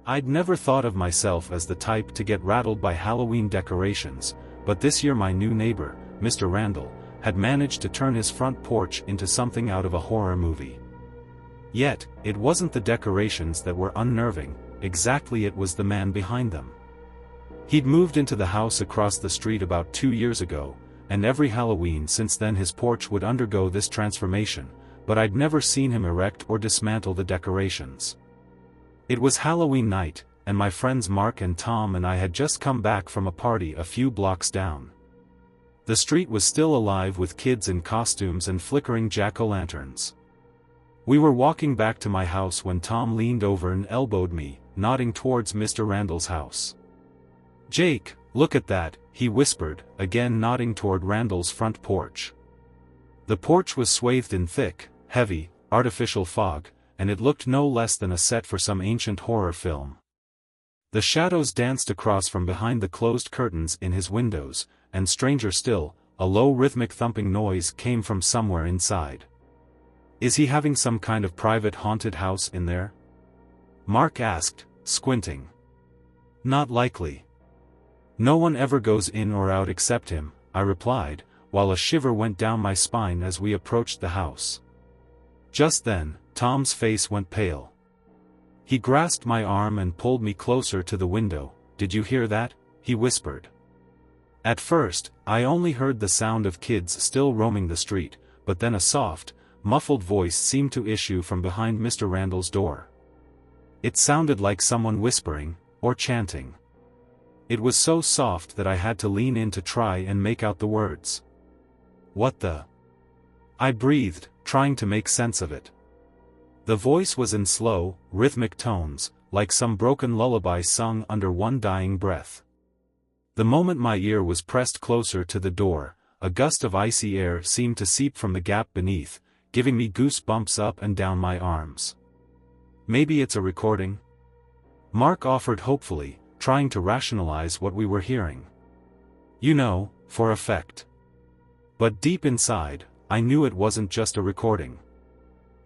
I'd never thought of myself as the type to get rattled by Halloween decorations, but this year my new neighbor, Mr. Randall, had managed to turn his front porch into something out of a horror movie. Yet, it wasn't the decorations that were unnerving, exactly, it was the man behind them. He'd moved into the house across the street about 2 years ago, and every Halloween since then his porch would undergo this transformation, but I'd never seen him erect or dismantle the decorations. It was Halloween night, and my friends Mark and Tom and I had just come back from a party a few blocks down. The street was still alive with kids in costumes and flickering jack-o'-lanterns. We were walking back to my house when Tom leaned over and elbowed me, nodding towards Mr. Randall's house. "Jake, look at that," he whispered, again nodding toward Randall's front porch. The porch was swathed in thick, heavy, artificial fog, and it looked no less than a set for some ancient horror film. The shadows danced across from behind the closed curtains in his windows, and stranger still, a low rhythmic thumping noise came from somewhere inside. "Is he having some kind of private haunted house in there?" Mark asked, squinting. "Not likely. No one ever goes in or out except him," I replied, while a shiver went down my spine as we approached the house. Just then, Tom's face went pale. He grasped my arm and pulled me closer to the window. "Did you hear that?" he whispered. At first, I only heard the sound of kids still roaming the street, but then a soft, muffled voice seemed to issue from behind Mr. Randall's door. It sounded like someone whispering, or chanting. It was so soft that I had to lean in to try and make out the words. "What the?" I breathed, trying to make sense of it. The voice was in slow, rhythmic tones, like some broken lullaby sung under one dying breath. The moment my ear was pressed closer to the door, a gust of icy air seemed to seep from the gap beneath, giving me goosebumps up and down my arms. "Maybe it's a recording?" Mark offered hopefully, trying to rationalize what we were hearing. "You know, for effect." But deep inside, I knew it wasn't just a recording.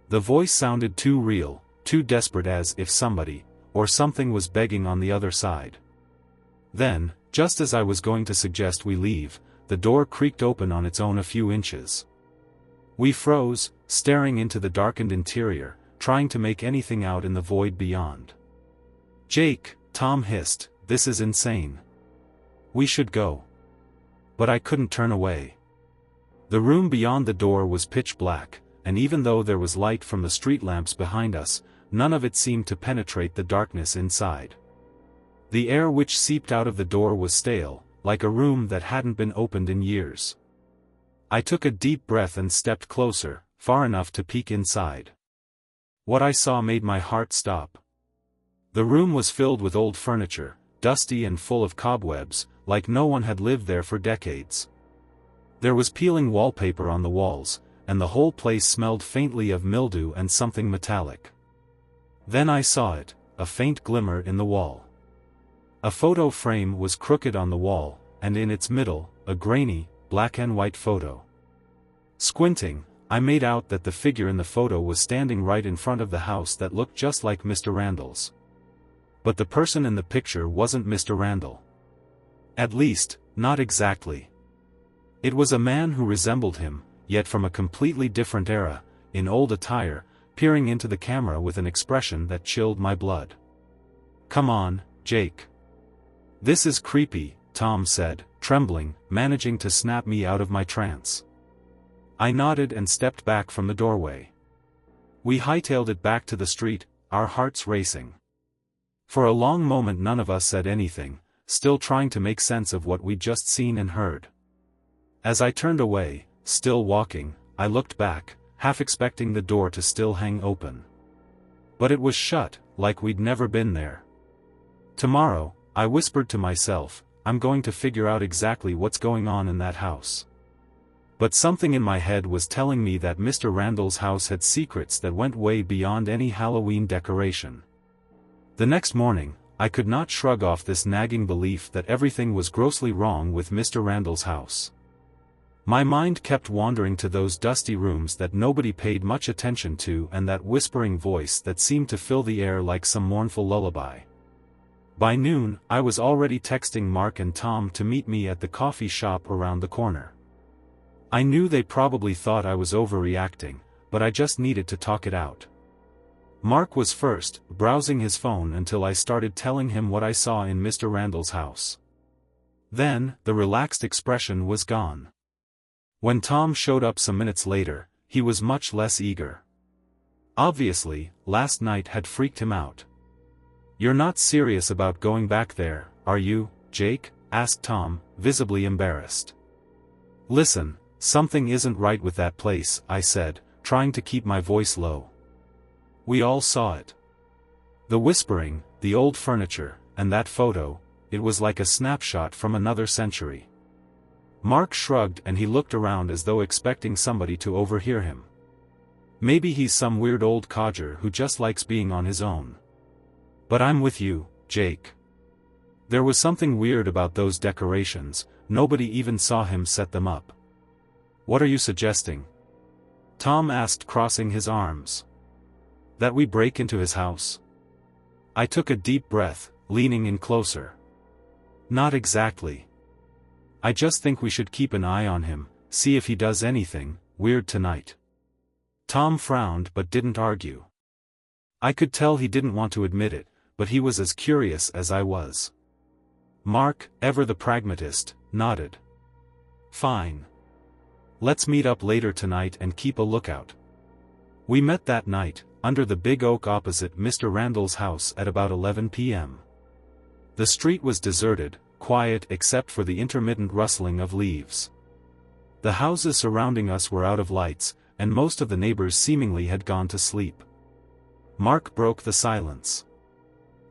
The voice sounded too real, too desperate, as if somebody, or something was begging on the other side. Then, just as I was going to suggest we leave, the door creaked open on its own a few inches. We froze, staring into the darkened interior, trying to make anything out in the void beyond. "Jake," Tom hissed, "this is insane. We should go." But I couldn't turn away. The room beyond the door was pitch black, and even though there was light from the street lamps behind us, none of it seemed to penetrate the darkness inside. The air which seeped out of the door was stale, like a room that hadn't been opened in years. I took a deep breath and stepped closer, far enough to peek inside. What I saw made my heart stop. The room was filled with old furniture, dusty and full of cobwebs, like no one had lived there for decades. There was peeling wallpaper on the walls, and the whole place smelled faintly of mildew and something metallic. Then I saw it, a faint glimmer in the wall. A photo frame was crooked on the wall, and in its middle, a grainy, black and white photo. Squinting, I made out that the figure in the photo was standing right in front of the house that looked just like Mr. Randall's. But the person in the picture wasn't Mr. Randall. At least, not exactly. It was a man who resembled him, yet from a completely different era, in old attire, peering into the camera with an expression that chilled my blood. "Come on, Jake. This is creepy," Tom said, trembling, managing to snap me out of my trance. I nodded and stepped back from the doorway. We hightailed it back to the street, our hearts racing. For a long moment none of us said anything, still trying to make sense of what we'd just seen and heard. As I turned away, still walking, I looked back, half expecting the door to still hang open. But it was shut, like we'd never been there. "Tomorrow," I whispered to myself, "I'm going to figure out exactly what's going on in that house." But something in my head was telling me that Mr. Randall's house had secrets that went way beyond any Halloween decoration. The next morning, I could not shrug off this nagging belief that everything was grossly wrong with Mr. Randall's house. My mind kept wandering to those dusty rooms that nobody paid much attention to and that whispering voice that seemed to fill the air like some mournful lullaby. By noon, I was already texting Mark and Tom to meet me at the coffee shop around the corner. I knew they probably thought I was overreacting, but I just needed to talk it out. Mark was first, browsing his phone until I started telling him what I saw in Mr. Randall's house. Then, the relaxed expression was gone. When Tom showed up some minutes later, he was much less eager. Obviously, last night had freaked him out. "You're not serious about going back there, are you, Jake?" asked Tom, visibly embarrassed. "Listen, something isn't right with that place," I said, trying to keep my voice low. We all saw it. The whispering, the old furniture, and that photo, it was like a snapshot from another century. Mark shrugged and he looked around as though expecting somebody to overhear him. Maybe he's some weird old codger who just likes being on his own. But I'm with you, Jake. There was something weird about those decorations, nobody even saw him set them up. "What are you suggesting?" Tom asked, crossing his arms. "That we break into his house?" I took a deep breath, leaning in closer. "Not exactly. I just think we should keep an eye on him, see if he does anything weird tonight." Tom frowned but didn't argue. I could tell he didn't want to admit it, but he was as curious as I was. Mark, ever the pragmatist, nodded. "Fine. Let's meet up later tonight and keep a lookout." We met that night, under the big oak opposite Mr. Randall's house at about 11 p.m. The street was deserted, quiet except for the intermittent rustling of leaves. The houses surrounding us were out of lights, and most of the neighbors seemingly had gone to sleep. Mark broke the silence.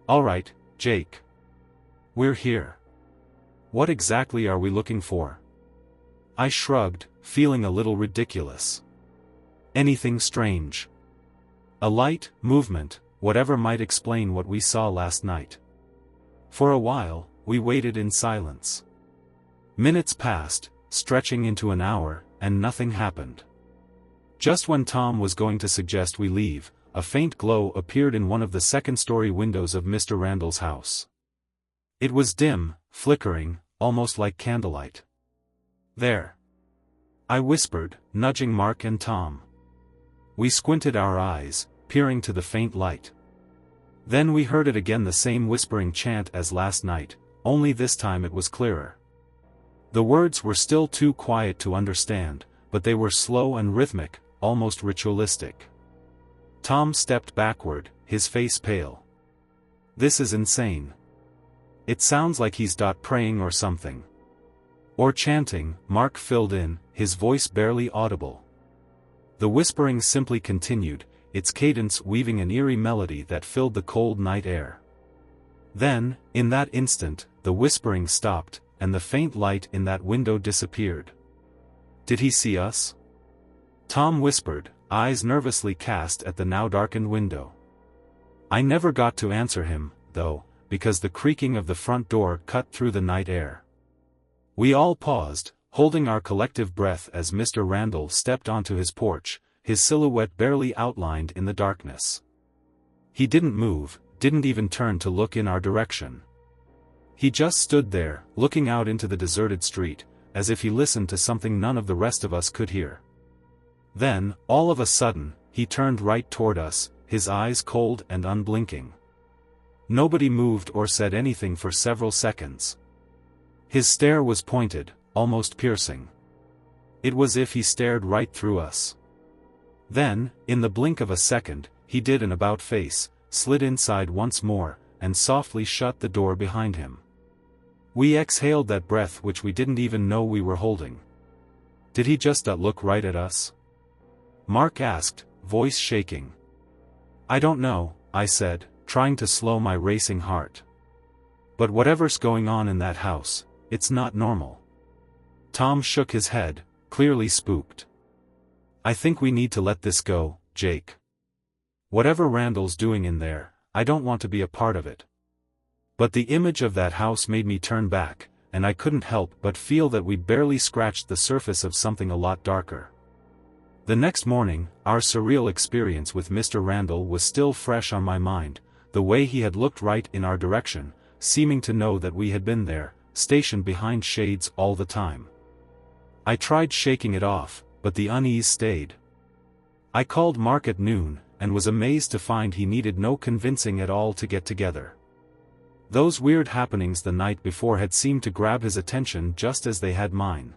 "All right, Jake. We're here. What exactly are we looking for?" I shrugged, feeling a little ridiculous. "Anything strange? A light, movement, whatever might explain what we saw last night." For a while, we waited in silence. Minutes passed, stretching into an hour, and nothing happened. Just when Tom was going to suggest we leave, a faint glow appeared in one of the second-story windows of Mr. Randall's house. It was dim, flickering, almost like candlelight. "There," I whispered, nudging Mark and Tom. We squinted our eyes, peering to the faint light. Then we heard it again, the same whispering chant as last night, only this time it was clearer. The words were still too quiet to understand, but they were slow and rhythmic, almost ritualistic. Tom stepped backward, his face pale. "This is insane. It sounds like he's praying or something." "Or chanting," Mark filled in, his voice barely audible. The whispering simply continued, its cadence weaving an eerie melody that filled the cold night air. Then, in that instant, the whispering stopped, and the faint light in that window disappeared. "Did he see us?" Tom whispered, eyes nervously cast at the now darkened window. I never got to answer him, though, because the creaking of the front door cut through the night air. We all paused, holding our collective breath as Mr. Randall stepped onto his porch, his silhouette barely outlined in the darkness. He didn't move, didn't even turn to look in our direction. He just stood there, looking out into the deserted street, as if he listened to something none of the rest of us could hear. Then, all of a sudden, he turned right toward us, his eyes cold and unblinking. Nobody moved or said anything for several seconds. His stare was pointed, almost piercing. It was as if he stared right through us. Then, in the blink of a second, he did an about-face, slid inside once more, and softly shut the door behind him. We exhaled that breath which we didn't even know we were holding. "Did he just look right at us?" Mark asked, voice shaking. "I don't know," I said, trying to slow my racing heart. "But whatever's going on in that house, it's not normal." Tom shook his head, clearly spooked. "I think we need to let this go, Jake. Whatever Randall's doing in there, I don't want to be a part of it." But the image of that house made me turn back, and I couldn't help but feel that we'd barely scratched the surface of something a lot darker. The next morning, our surreal experience with Mr. Randall was still fresh on my mind, the way he had looked right in our direction, seeming to know that we had been there, stationed behind shades all the time. I tried shaking it off, but the unease stayed. I called Mark at noon, and was amazed to find he needed no convincing at all to get together. Those weird happenings the night before had seemed to grab his attention just as they had mine.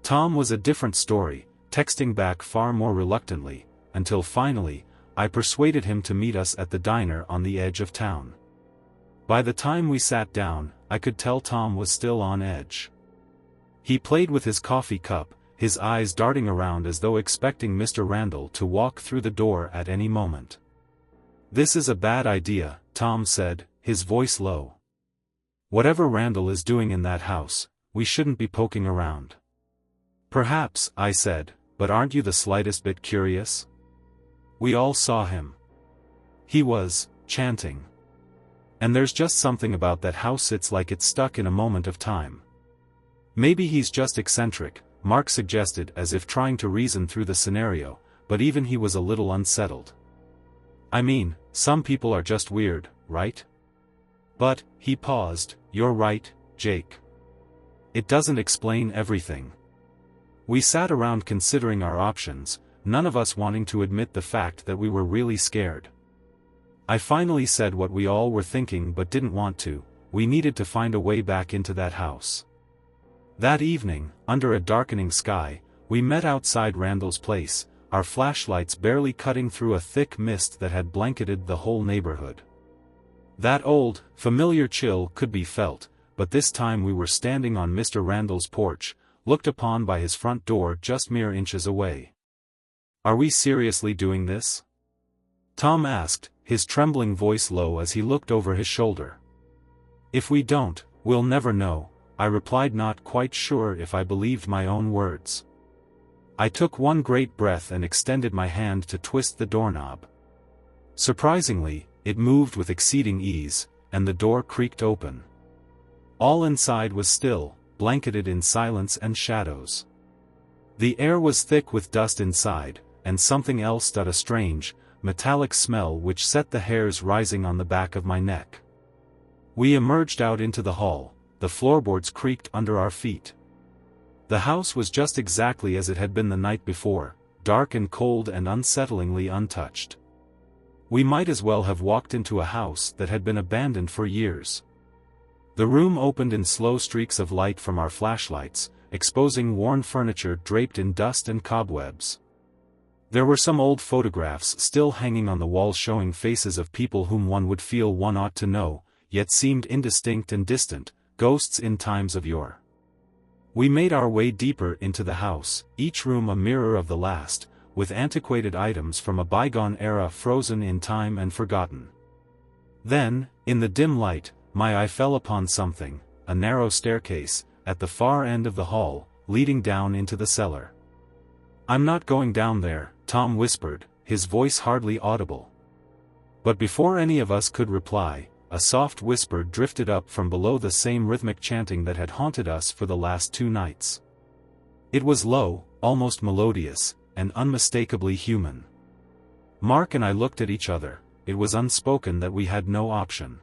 Tom was a different story, texting back far more reluctantly, until finally, I persuaded him to meet us at the diner on the edge of town. By the time we sat down, I could tell Tom was still on edge. He played with his coffee cup, his eyes darting around as though expecting Mr. Randall to walk through the door at any moment. "This is a bad idea," Tom said, his voice low. "Whatever Randall is doing in that house, we shouldn't be poking around." "Perhaps," I said, "but aren't you the slightest bit curious? We all saw him. He was chanting. And there's just something about that house, it's like it's stuck in a moment of time." "Maybe he's just eccentric," Mark suggested as if trying to reason through the scenario, but even he was a little unsettled. "I mean, some people are just weird, right?" "But," he paused, "you're right, Jake. It doesn't explain everything." We sat around considering our options, none of us wanting to admit the fact that we were really scared. I finally said what we all were thinking but didn't want to: we needed to find a way back into that house. That evening, under a darkening sky, we met outside Randall's place, our flashlights barely cutting through a thick mist that had blanketed the whole neighborhood. That old, familiar chill could be felt, but this time we were standing on Mr. Randall's porch, looked upon by his front door just mere inches away. "Are we seriously doing this?" Tom asked, his trembling voice low as he looked over his shoulder. "If we don't, we'll never know," I replied, not quite sure if I believed my own words. I took one great breath and extended my hand to twist the doorknob. Surprisingly, it moved with exceeding ease, and the door creaked open. All inside was still, blanketed in silence and shadows. The air was thick with dust inside, and something else that a strange, metallic smell which set the hairs rising on the back of my neck. We emerged out into the hall. The floorboards creaked under our feet. The house was just exactly as it had been the night before, dark and cold and unsettlingly untouched. We might as well have walked into a house that had been abandoned for years. The room opened in slow streaks of light from our flashlights, exposing worn furniture draped in dust and cobwebs. There were some old photographs still hanging on the walls showing faces of people whom one would feel one ought to know, yet seemed indistinct and distant, ghosts in times of yore. We made our way deeper into the house, each room a mirror of the last, with antiquated items from a bygone era frozen in time and forgotten. Then, in the dim light, my eye fell upon something, a narrow staircase, at the far end of the hall, leading down into the cellar. "I'm not going down there," Tom whispered, his voice hardly audible. But before any of us could reply, a soft whisper drifted up from below, the same rhythmic chanting that had haunted us for the last 2 nights. It was low, almost melodious, and unmistakably human. Mark and I looked at each other. It was unspoken that we had no option.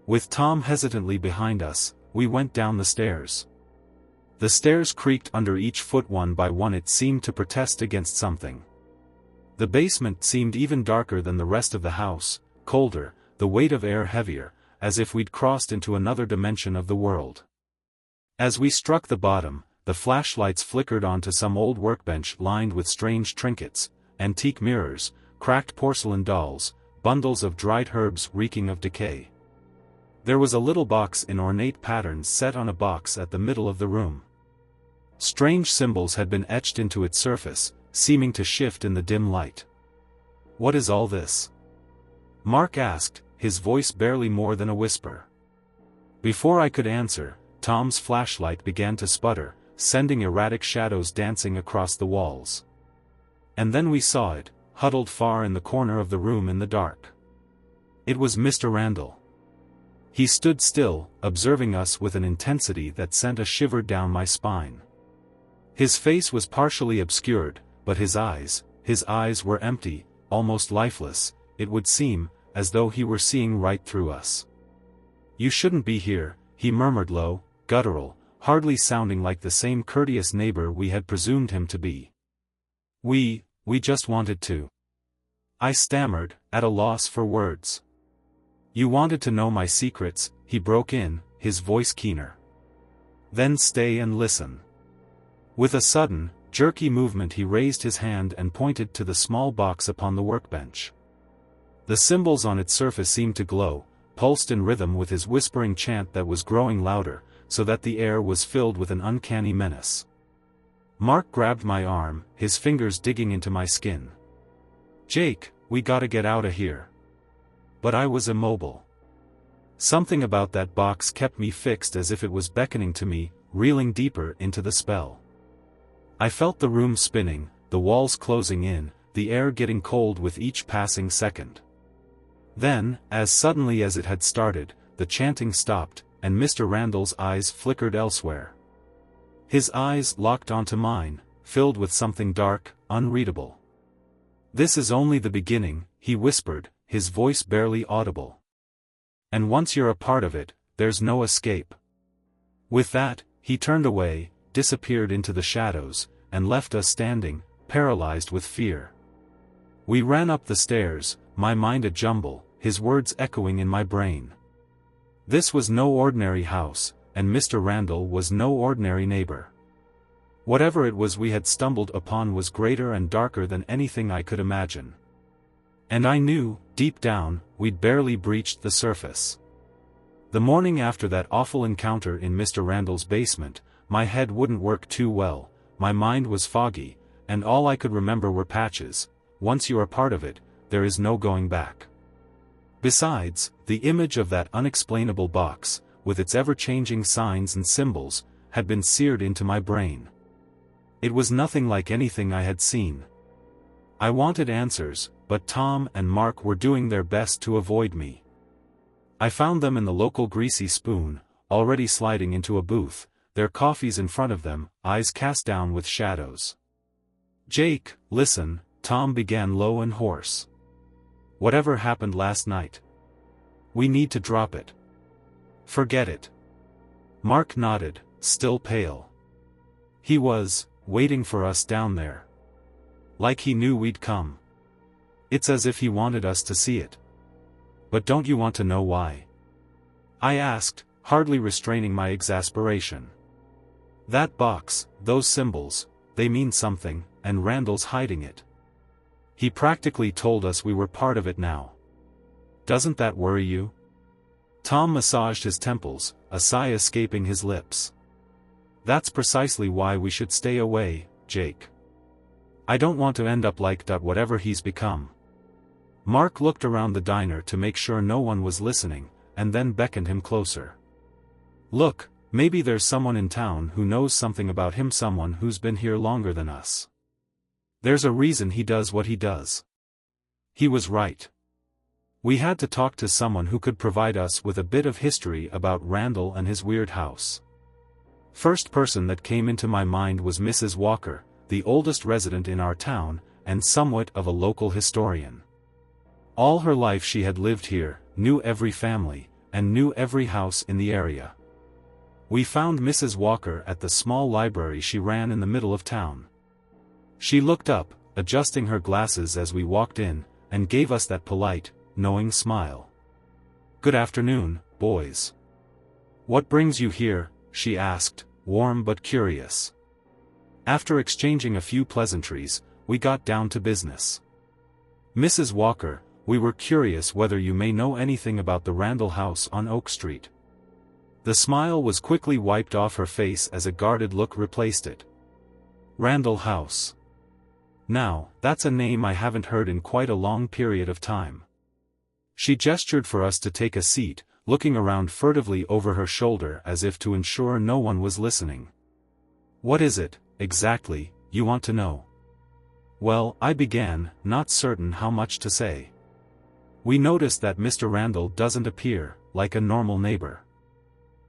With Tom hesitantly behind us, we went down the stairs. The stairs creaked under each foot. One by one it seemed to protest against something. The basement seemed even darker than the rest of the house, colder, the weight of air heavier, as if we'd crossed into another dimension of the world. As we struck the bottom, the flashlights flickered onto some old workbench lined with strange trinkets, antique mirrors, cracked porcelain dolls, bundles of dried herbs reeking of decay. There was a little box in ornate patterns set on a box at the middle of the room. Strange symbols had been etched into its surface, seeming to shift in the dim light. "What is all this?" Mark asked, his voice barely more than a whisper. Before I could answer, Tom's flashlight began to sputter, sending erratic shadows dancing across the walls. And then we saw it, huddled far in the corner of the room in the dark. It was Mr. Randall. He stood still, observing us with an intensity that sent a shiver down my spine. His face was partially obscured, but his eyes were empty, almost lifeless, it would seem, as though he were seeing right through us. "You shouldn't be here," he murmured low, guttural, hardly sounding like the same courteous neighbor we had presumed him to be. We just wanted to." I stammered, at a loss for words. "You wanted to know my secrets," he broke in, his voice keener. "Then stay and listen." With a sudden, jerky movement he raised his hand and pointed to the small box upon the workbench. The symbols on its surface seemed to glow, pulsed in rhythm with his whispering chant that was growing louder, so that the air was filled with an uncanny menace. Mark grabbed my arm, his fingers digging into my skin. "Jake, we gotta get outta here." But I was immobile. Something about that box kept me fixed as if it was beckoning to me, reeling deeper into the spell. I felt the room spinning, the walls closing in, the air getting cold with each passing second. Then, as suddenly as it had started, the chanting stopped, and Mr. Randall's eyes flickered elsewhere. His eyes locked onto mine, filled with something dark, unreadable. "This is only the beginning," he whispered, his voice barely audible. "And once you're a part of it, there's no escape." With that, he turned away, disappeared into the shadows, and left us standing, paralyzed with fear. We ran up the stairs, my mind a jumble, his words echoing in my brain. This was no ordinary house, and Mr. Randall was no ordinary neighbor. Whatever it was we had stumbled upon was greater and darker than anything I could imagine. And I knew, deep down, we'd barely breached the surface. The morning after that awful encounter in Mr. Randall's basement, my head wouldn't work too well, my mind was foggy, and all I could remember were patches. Once you are part of it, there is no going back. Besides, the image of that unexplainable box, with its ever-changing signs and symbols, had been seared into my brain. It was nothing like anything I had seen. I wanted answers, but Tom and Mark were doing their best to avoid me. I found them in the local Greasy Spoon, already sliding into a booth, their coffees in front of them, eyes cast down with shadows. "Jake, listen," Tom began low and hoarse. "Whatever happened last night? We need to drop it. Forget it." Mark nodded, still pale. He was waiting for us down there. Like he knew we'd come. It's as if he wanted us to see it. "But don't you want to know why?" I asked, hardly restraining my exasperation. "That box, those symbols, they mean something, and Randall's hiding it. He practically told us we were part of it now. Doesn't that worry you?" Tom massaged his temples, a sigh escaping his lips. "That's precisely why we should stay away, Jake. I don't want to end up like that whatever he's become." Mark looked around the diner to make sure no one was listening, and then beckoned him closer. "Look, maybe there's someone in town who knows something about him, someone who's been here longer than us. There's a reason he does what he does." He was right. We had to talk to someone who could provide us with a bit of history about Randall and his weird house. First person that came into my mind was Mrs. Walker, the oldest resident in our town, and somewhat of a local historian. All her life she had lived here, knew every family, and knew every house in the area. We found Mrs. Walker at the small library she ran in the middle of town. She looked up, adjusting her glasses as we walked in, and gave us that polite, knowing smile. "Good afternoon, boys. What brings you here?" she asked, warm but curious. After exchanging a few pleasantries, we got down to business. "Mrs. Walker, we were curious whether you may know anything about the Randall house on Oak Street." The smile was quickly wiped off her face as a guarded look replaced it. "Randall House. Now, that's a name I haven't heard in quite a long period of time." She gestured for us to take a seat, looking around furtively over her shoulder as if to ensure no one was listening. "What is it, exactly, you want to know?" "Well," I began, not certain how much to say. "We noticed that Mr. Randall doesn't appear like a normal neighbor."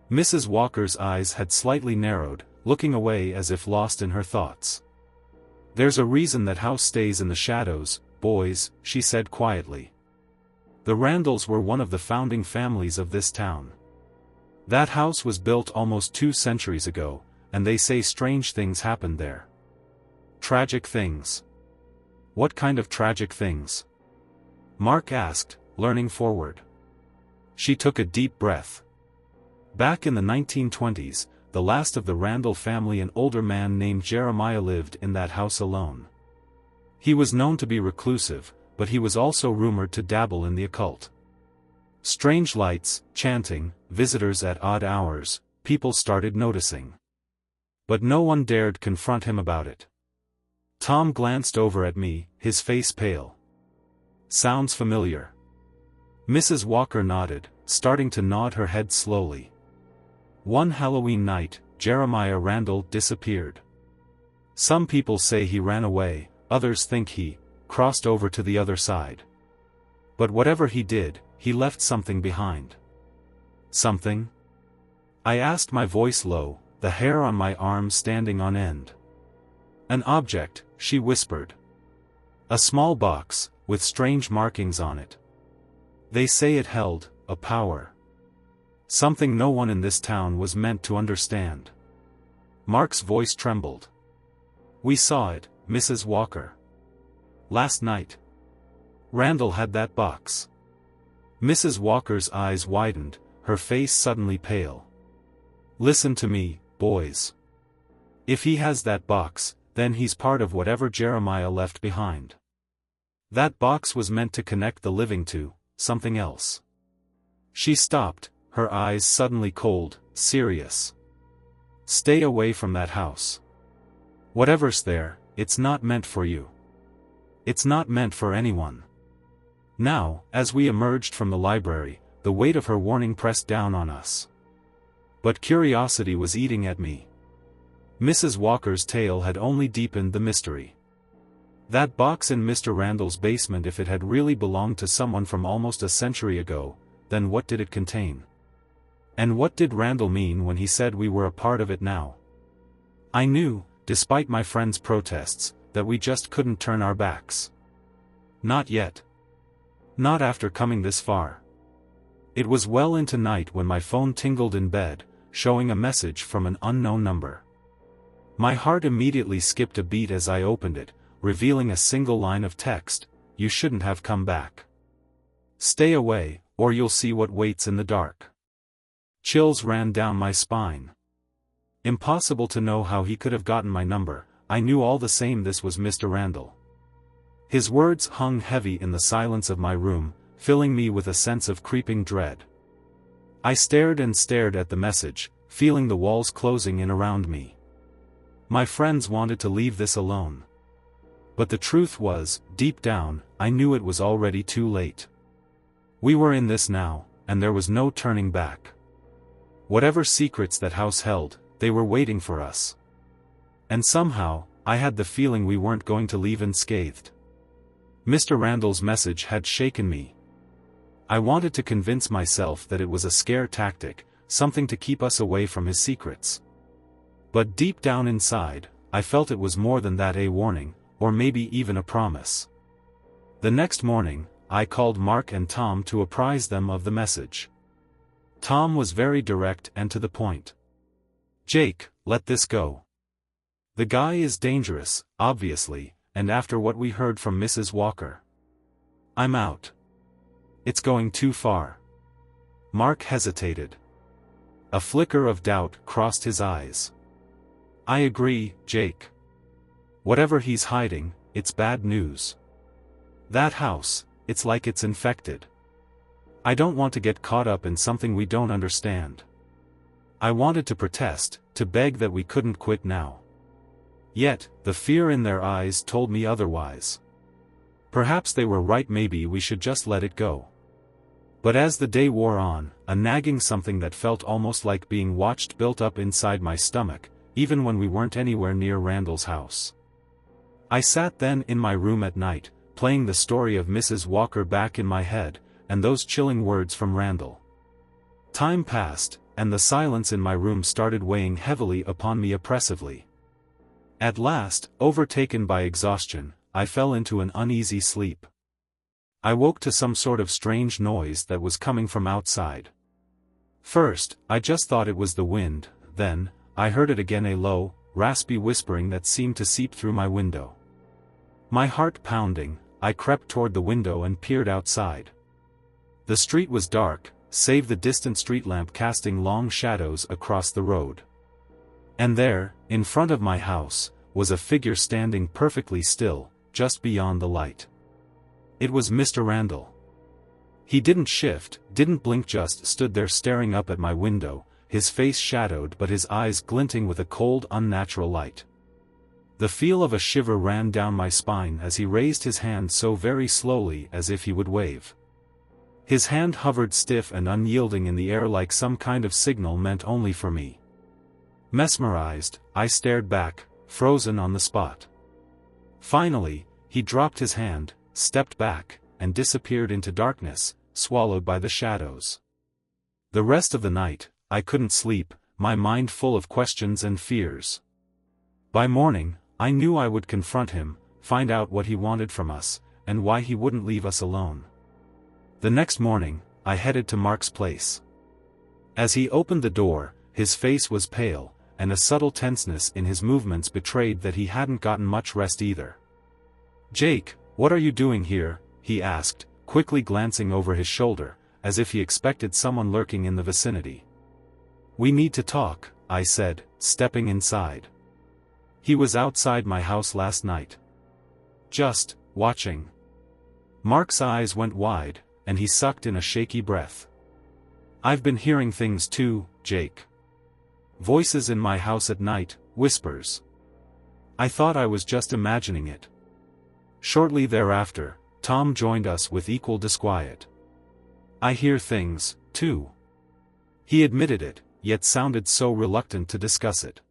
Mrs. Walker's eyes had slightly narrowed, looking away as if lost in her thoughts. "There's a reason that house stays in the shadows, boys," she said quietly. "The Randalls were one of the founding families of this town. That house was built almost 2 centuries ago, and they say strange things happened there. Tragic things. What kind of tragic things? Mark asked, leaning forward. She took a deep breath. Back in the 1920s, the last of the Randall family, an older man named Jeremiah, lived in that house alone. He was known to be reclusive, but he was also rumored to dabble in the occult. Strange lights, chanting, visitors at odd hours, people started noticing. But no one dared confront him about it. Tom glanced over at me, his face pale. Sounds familiar. Mrs. Walker nodded, starting to nod her head slowly. One Halloween night, Jeremiah Randall disappeared. Some people say he ran away, others think he crossed over to the other side. But whatever he did, he left something behind. Something? I asked, my voice low, the hair on my arms standing on end. An object, she whispered. A small box, with strange markings on it. They say it held a power. Something no one in this town was meant to understand. Mark's voice trembled. We saw it, Mrs. Walker. Last night. Randall had that box. Mrs. Walker's eyes widened, her face suddenly pale. Listen to me, boys. If he has that box, then he's part of whatever Jeremiah left behind. That box was meant to connect the living to something else. She stopped, her eyes suddenly cold, serious. Stay away from that house. Whatever's there, it's not meant for you. It's not meant for anyone. Now, as we emerged from the library, the weight of her warning pressed down on us. But curiosity was eating at me. Mrs. Walker's tale had only deepened the mystery. That box in Mr. Randall's basement, if it had really belonged to someone from almost a century ago, then what did it contain? And what did Randall mean when he said we were a part of it now? I knew, despite my friend's protests, that we just couldn't turn our backs. Not yet. Not after coming this far. It was well into night when my phone tingled in bed, showing a message from an unknown number. My heart immediately skipped a beat as I opened it, revealing a single line of text: "You shouldn't have come back. Stay away, or you'll see what waits in the dark." Chills ran down my spine. Impossible to know how he could have gotten my number. I knew all the same this was Mr. Randall. His words hung heavy in the silence of my room, filling me with a sense of creeping dread. I stared and stared at the message, feeling the walls closing in around me. My friends wanted to leave this alone. But the truth was, deep down, I knew it was already too late. We were in this now, and there was no turning back. Whatever secrets that house held, they were waiting for us. And somehow, I had the feeling we weren't going to leave unscathed. Mr. Randall's message had shaken me. I wanted to convince myself that it was a scare tactic, something to keep us away from his secrets. But deep down inside, I felt it was more than that, a warning, or maybe even a promise. The next morning, I called Mark and Tom to apprise them of the message. Tom was very direct and to the point. "Jake, let this go. The guy is dangerous, obviously, and after what we heard from Mrs. Walker. I'm out. It's going too far." Mark hesitated. A flicker of doubt crossed his eyes. "I agree, Jake. Whatever he's hiding, it's bad news. That house, it's like it's infected. I don't want to get caught up in something we don't understand." I wanted to protest, to beg that we couldn't quit now. Yet, the fear in their eyes told me otherwise. Perhaps they were right, maybe we should just let it go. But as the day wore on, a nagging something that felt almost like being watched built up inside my stomach, even when we weren't anywhere near Randall's house. I sat then in my room at night, playing the story of Mrs. Walker back in my head, and those chilling words from Randall. Time passed, and the silence in my room started weighing heavily upon me oppressively. At last, overtaken by exhaustion, I fell into an uneasy sleep. I woke to some sort of strange noise that was coming from outside. First, I just thought it was the wind, then, I heard it again, a low, raspy whispering that seemed to seep through my window. My heart pounding, I crept toward the window and peered outside. The street was dark, save the distant street lamp casting long shadows across the road. And there, in front of my house, was a figure standing perfectly still, just beyond the light. It was Mr. Randall. He didn't shift, didn't blink, just stood there staring up at my window, his face shadowed but his eyes glinting with a cold, unnatural light. The feel of a shiver ran down my spine as he raised his hand so very slowly as if he would wave. His hand hovered stiff and unyielding in the air like some kind of signal meant only for me. Mesmerized, I stared back, frozen on the spot. Finally, he dropped his hand, stepped back, and disappeared into darkness, swallowed by the shadows. The rest of the night, I couldn't sleep, my mind full of questions and fears. By morning, I knew I would confront him, find out what he wanted from us, and why he wouldn't leave us alone. The next morning, I headed to Mark's place. As he opened the door, his face was pale, and a subtle tenseness in his movements betrayed that he hadn't gotten much rest either. "Jake, what are you doing here?" he asked, quickly glancing over his shoulder, as if he expected someone lurking in the vicinity. "We need to talk," I said, stepping inside. "He was outside my house last night. Just watching." Mark's eyes went wide, and he sucked in a shaky breath. "I've been hearing things too, Jake. Voices in my house at night, whispers. I thought I was just imagining it." Shortly thereafter, Tom joined us with equal disquiet. "I hear things, too." He admitted it, yet sounded so reluctant to discuss it.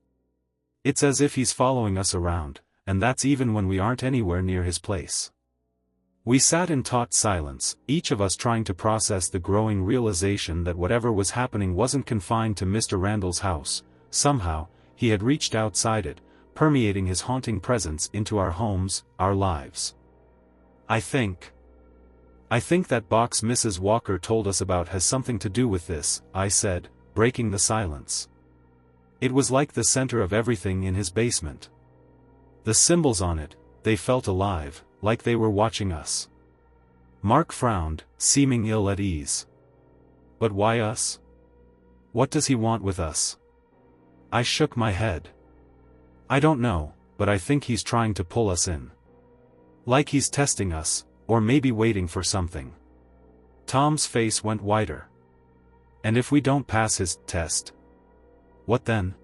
"It's as if he's following us around, and that's even when we aren't anywhere near his place." We sat in taut silence, each of us trying to process the growing realization that whatever was happening wasn't confined to Mr. Randall's house. Somehow, he had reached outside it, permeating his haunting presence into our homes, our lives. I think that box Mrs. Walker told us about has something to do with this," I said, breaking the silence. It was like the center of everything in his basement. The symbols on it, they felt alive, like they were watching us. Mark frowned, seeming ill at ease. "But why us? What does he want with us?" I shook my head. "I don't know, but I think he's trying to pull us in. Like he's testing us, or maybe waiting for something." Tom's face went whiter. "And if we don't pass his test? What then?"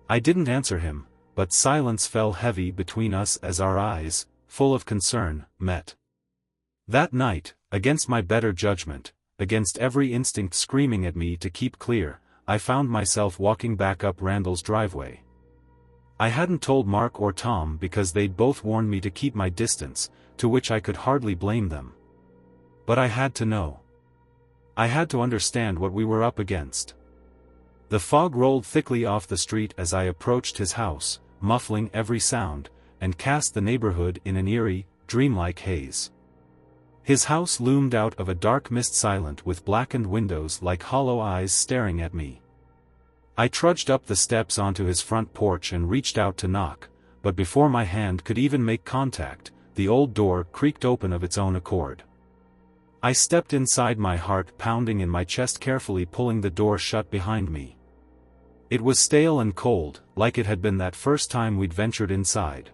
I didn't answer him, but silence fell heavy between us as our eyes, full of concern, met. That night, against my better judgment, against every instinct screaming at me to keep clear, I found myself walking back up Randall's driveway. I hadn't told Mark or Tom because they'd both warned me to keep my distance, to which I could hardly blame them. But I had to know. I had to understand what we were up against. The fog rolled thickly off the street as I approached his house, muffling every sound, and cast the neighborhood in an eerie, dreamlike haze. His house loomed out of a dark mist, silent with blackened windows like hollow eyes staring at me. I trudged up the steps onto his front porch and reached out to knock, but before my hand could even make contact, the old door creaked open of its own accord. I stepped inside, my heart pounding in my chest, carefully pulling the door shut behind me. It was stale and cold, like it had been that first time we'd ventured inside.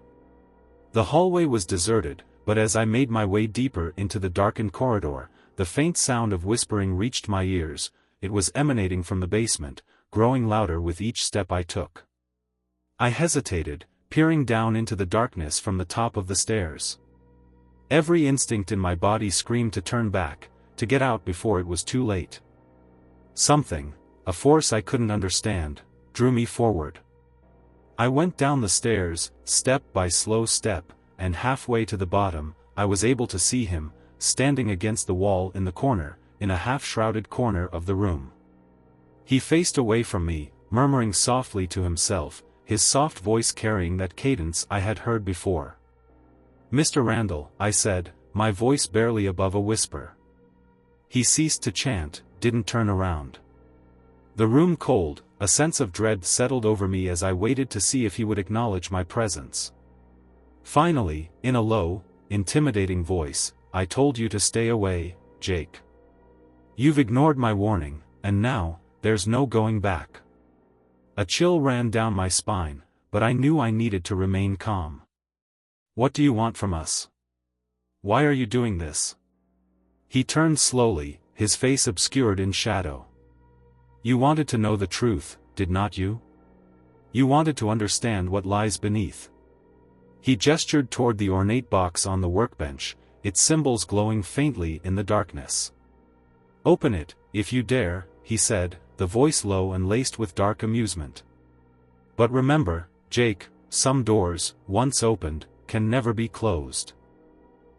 The hallway was deserted, but as I made my way deeper into the darkened corridor, the faint sound of whispering reached my ears. It was emanating from the basement, growing louder with each step I took. I hesitated, peering down into the darkness from the top of the stairs. Every instinct in my body screamed to turn back, to get out before it was too late. Something, a force I couldn't understand, drew me forward. I went down the stairs, step by slow step, and halfway to the bottom, I was able to see him, standing against the wall in the corner, in a half-shrouded corner of the room. He faced away from me, murmuring softly to himself, his soft voice carrying that cadence I had heard before. "Mr. Randall," I said, my voice barely above a whisper. He ceased to chant, didn't turn around. The room cold, a sense of dread settled over me as I waited to see if he would acknowledge my presence. Finally, in a low, intimidating voice, I told you to stay away, Jake. You've ignored my warning, and now, there's no going back. A chill ran down my spine, but I knew I needed to remain calm. What do you want from us? Why are you doing this? He turned slowly, his face obscured in shadow. You wanted to know the truth, did not you? You wanted to understand what lies beneath. He gestured toward the ornate box on the workbench, its symbols glowing faintly in the darkness. Open it, if you dare, he said, the voice low and laced with dark amusement. But remember, Jake, some doors, once opened, can never be closed.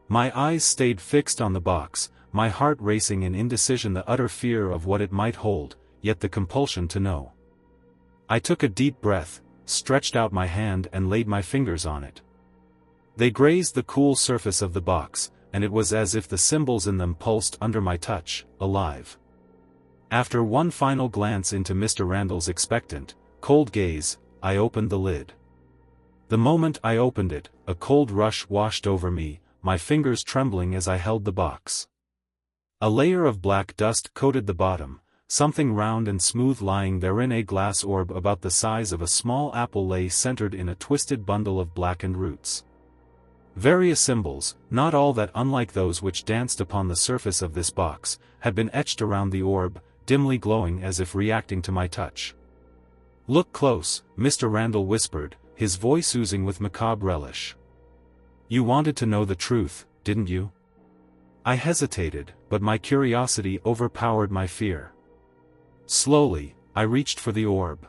My eyes stayed fixed on the box, my heart racing in indecision, the utter fear of what it might hold, yet the compulsion to know. I took a deep breath, stretched out my hand and laid my fingers on it. They grazed the cool surface of the box, and it was as if the symbols in them pulsed under my touch, alive. After one final glance into Mr. Randall's expectant, cold gaze, I opened the lid. The moment I opened it, a cold rush washed over me, my fingers trembling as I held the box. A layer of black dust coated the bottom, something round and smooth lying therein, a glass orb about the size of a small apple lay centered in a twisted bundle of blackened roots. Various symbols, not all that unlike those which danced upon the surface of this box, had been etched around the orb, dimly glowing as if reacting to my touch. Look close, Mr. Randall whispered, his voice oozing with macabre relish. You wanted to know the truth, didn't you? I hesitated, but my curiosity overpowered my fear. Slowly, I reached for the orb.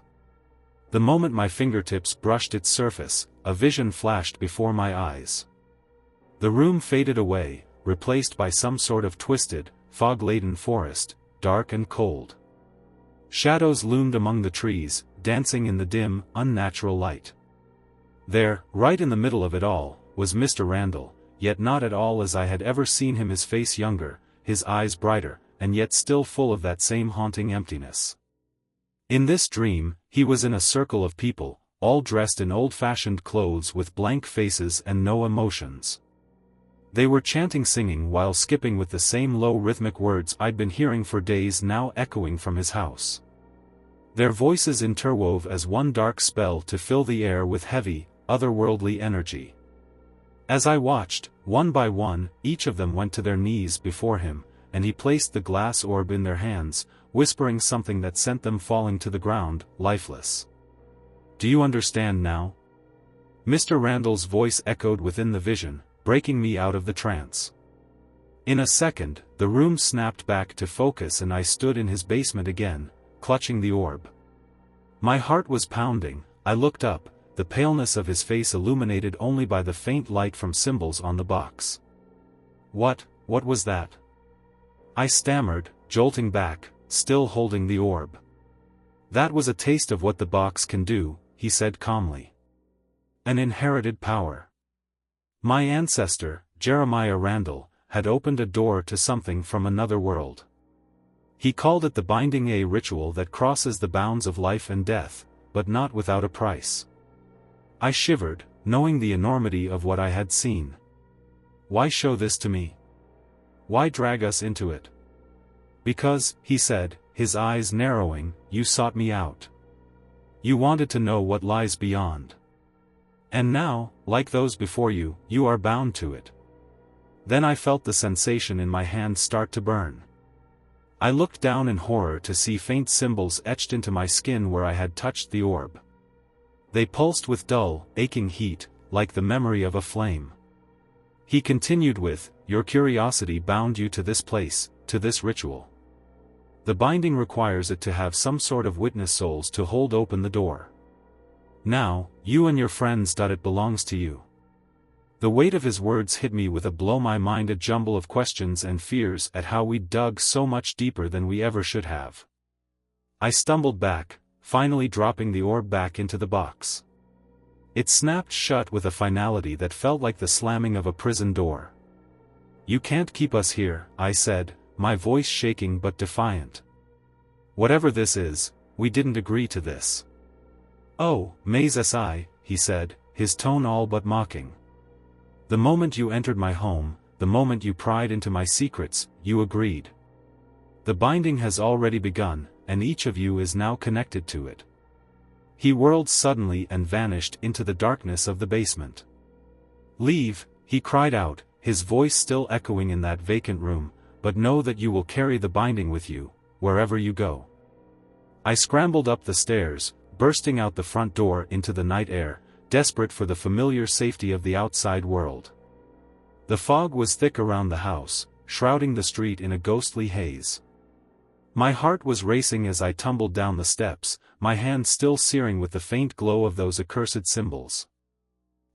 The moment my fingertips brushed its surface, a vision flashed before my eyes. The room faded away, replaced by some sort of twisted, fog-laden forest, dark and cold. Shadows loomed among the trees, dancing in the dim, unnatural light. There, right in the middle of it all, was Mr. Randall, yet not at all as I had ever seen him, his face younger, his eyes brighter, and yet still full of that same haunting emptiness. In this dream, he was in a circle of people, all dressed in old-fashioned clothes with blank faces and no emotions. They were chanting, singing while skipping with the same low rhythmic words I'd been hearing for days now echoing from his house. Their voices interwove as one dark spell to fill the air with heavy, otherworldly energy. As I watched, one by one, each of them went to their knees before him, and he placed the glass orb in their hands, whispering something that sent them falling to the ground, lifeless. Do you understand now? Mr. Randall's voice echoed within the vision, breaking me out of the trance. In a second, the room snapped back to focus and I stood in his basement again, clutching the orb. My heart was pounding. I looked up, the paleness of his face illuminated only by the faint light from symbols on the box. What was that? I stammered, jolting back, still holding the orb. That was a taste of what the box can do, he said calmly. An inherited power. My ancestor, Jeremiah Randall, had opened a door to something from another world. He called it the binding, a ritual that crosses the bounds of life and death, but not without a price. I shivered, knowing the enormity of what I had seen. Why show this to me? Why drag us into it? Because, he said, his eyes narrowing, you sought me out. You wanted to know what lies beyond. And now, like those before you, you are bound to it. Then I felt the sensation in my hand start to burn. I looked down in horror to see faint symbols etched into my skin where I had touched the orb. They pulsed with dull, aching heat, like the memory of a flame. He continued with, your curiosity bound you to this place, to this ritual. The binding requires it to have some sort of witness souls to hold open the door. Now, you and your friends. It belongs to you. The weight of his words hit me with a blow, my mind a jumble of questions and fears at how we'd dug so much deeper than we ever should have. I stumbled back, finally dropping the orb back into the box. It snapped shut with a finality that felt like the slamming of a prison door. You can't keep us here, I said, my voice shaking but defiant. Whatever this is, We didn't agree to this. Oh, mais si, he said, his tone all but mocking. The moment you entered my home, the moment you pried into my secrets, you agreed. The binding has already begun, and each of you is now connected to it. He whirled suddenly and vanished into the darkness of the basement. Leave, he cried out, his voice still echoing in that vacant room, but know that you will carry the binding with you, wherever you go. I scrambled up the stairs, bursting out the front door into the night air, desperate for the familiar safety of the outside world. The fog was thick around the house, shrouding the street in a ghostly haze. My heart was racing as I tumbled down the steps, my hands still searing with the faint glow of those accursed symbols.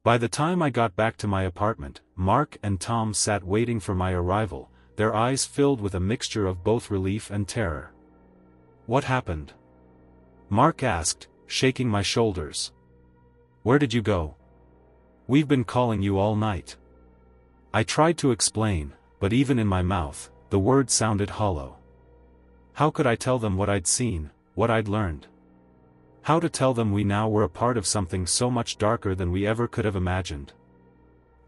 By the time I got back to my apartment, Mark and Tom sat waiting for my arrival, their eyes filled with a mixture of both relief and terror. What happened? Mark asked, shaking my shoulders. Where did you go? We've been calling you all night. I tried to explain, but even in my mouth, the words sounded hollow. How could I tell them what I'd seen, what I'd learned? How to tell them we now were a part of something so much darker than we ever could have imagined?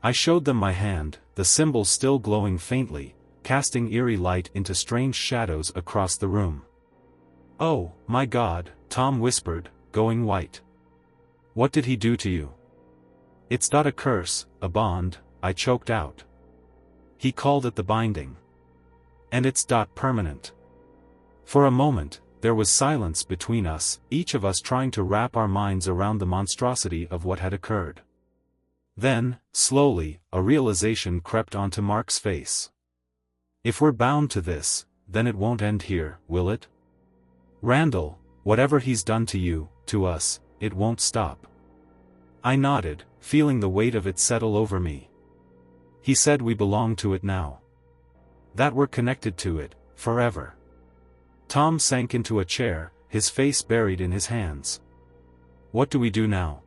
I showed them my hand, the symbol still glowing faintly, casting eerie light into strange shadows across the room. Oh, my God, Tom whispered, going white. What did he do to you? It's not a curse, a bond, I choked out. He called it the binding. And it's permanent. For a moment, there was silence between us, each of us trying to wrap our minds around the monstrosity of what had occurred. Then, slowly, a realization crept onto Mark's face. If we're bound to this, then it won't end here, will it? Randall, whatever he's done to you, to us, it won't stop. I nodded, feeling the weight of it settle over me. He said we belong to it now. That we're connected to it, forever. Tom sank into a chair, his face buried in his hands. What do we do now?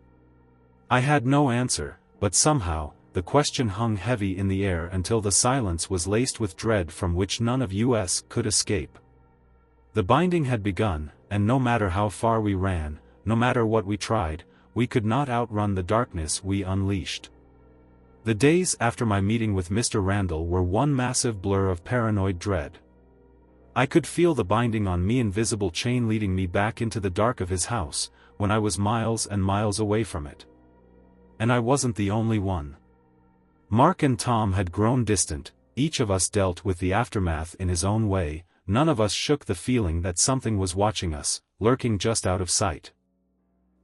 I had no answer, but somehow, the question hung heavy in the air until the silence was laced with dread from which none of us could escape. The binding had begun, and no matter how far we ran, no matter what we tried, we could not outrun the darkness we unleashed. The days after my meeting with Mr. Randall were one massive blur of paranoid dread. I could feel the binding on me, invisible chain leading me back into the dark of his house, when I was miles and miles away from it. And I wasn't the only one. Mark and Tom had grown distant, each of us dealt with the aftermath in his own way, none of us shook the feeling that something was watching us, lurking just out of sight.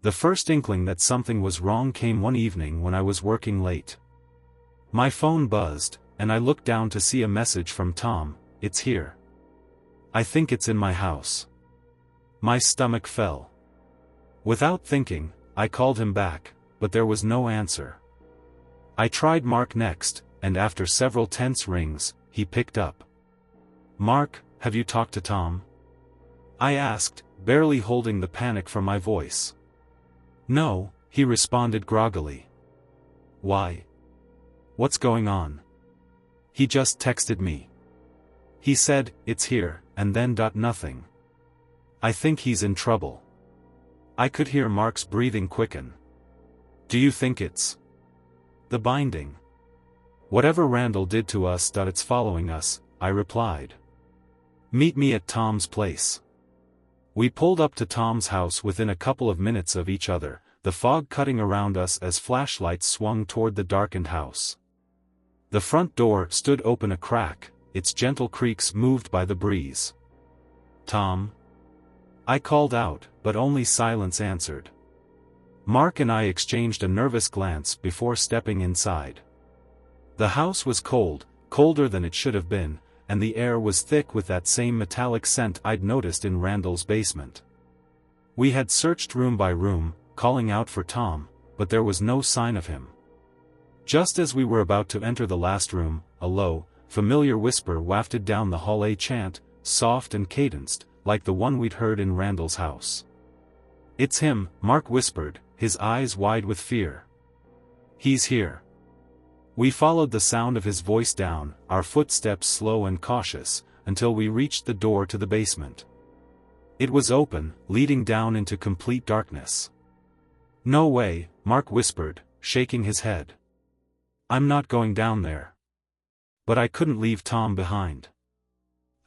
The first inkling that something was wrong came one evening when I was working late. My phone buzzed, and I looked down to see a message from Tom. It's here. I think it's in my house. My stomach fell. Without thinking, I called him back, but there was no answer. I tried Mark next, and after several tense rings, he picked up. Mark, have you talked to Tom? I asked, barely holding the panic from my voice. No, he responded groggily. Why? What's going on? He just texted me. He said, it's here, and then nothing. I think he's in trouble. I could hear Mark's breathing quicken. Do you think it's the binding? Whatever Randall did to us, it's following us, I replied. Meet me at Tom's place. We pulled up to Tom's house within a couple of minutes of each other, the fog cutting around us as flashlights swung toward the darkened house. The front door stood open a crack, its gentle creaks moved by the breeze. Tom? I called out, but only silence answered. Mark and I exchanged a nervous glance before stepping inside. The house was cold, colder than it should have been, and the air was thick with that same metallic scent I'd noticed in Randall's basement. We had searched room by room, calling out for Tom, but there was no sign of him. Just as we were about to enter the last room, a low, familiar whisper wafted down the hall, a chant, soft and cadenced, like the one we'd heard in Randall's house. It's him, Mark whispered, his eyes wide with fear. He's here. We followed the sound of his voice down, our footsteps slow and cautious, until we reached the door to the basement. It was open, leading down into complete darkness. "No way," Mark whispered, shaking his head. "I'm not going down there." But I couldn't leave Tom behind.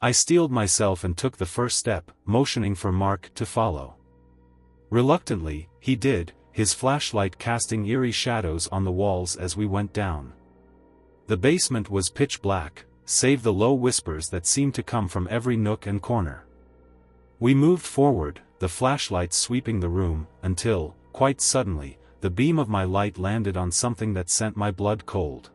I steeled myself and took the first step, motioning for Mark to follow. Reluctantly, he did, his flashlight casting eerie shadows on the walls as we went down. The basement was pitch black, save the low whispers that seemed to come from every nook and corner. We moved forward, the flashlight sweeping the room, until, quite suddenly, the beam of my light landed on something that sent my blood cold.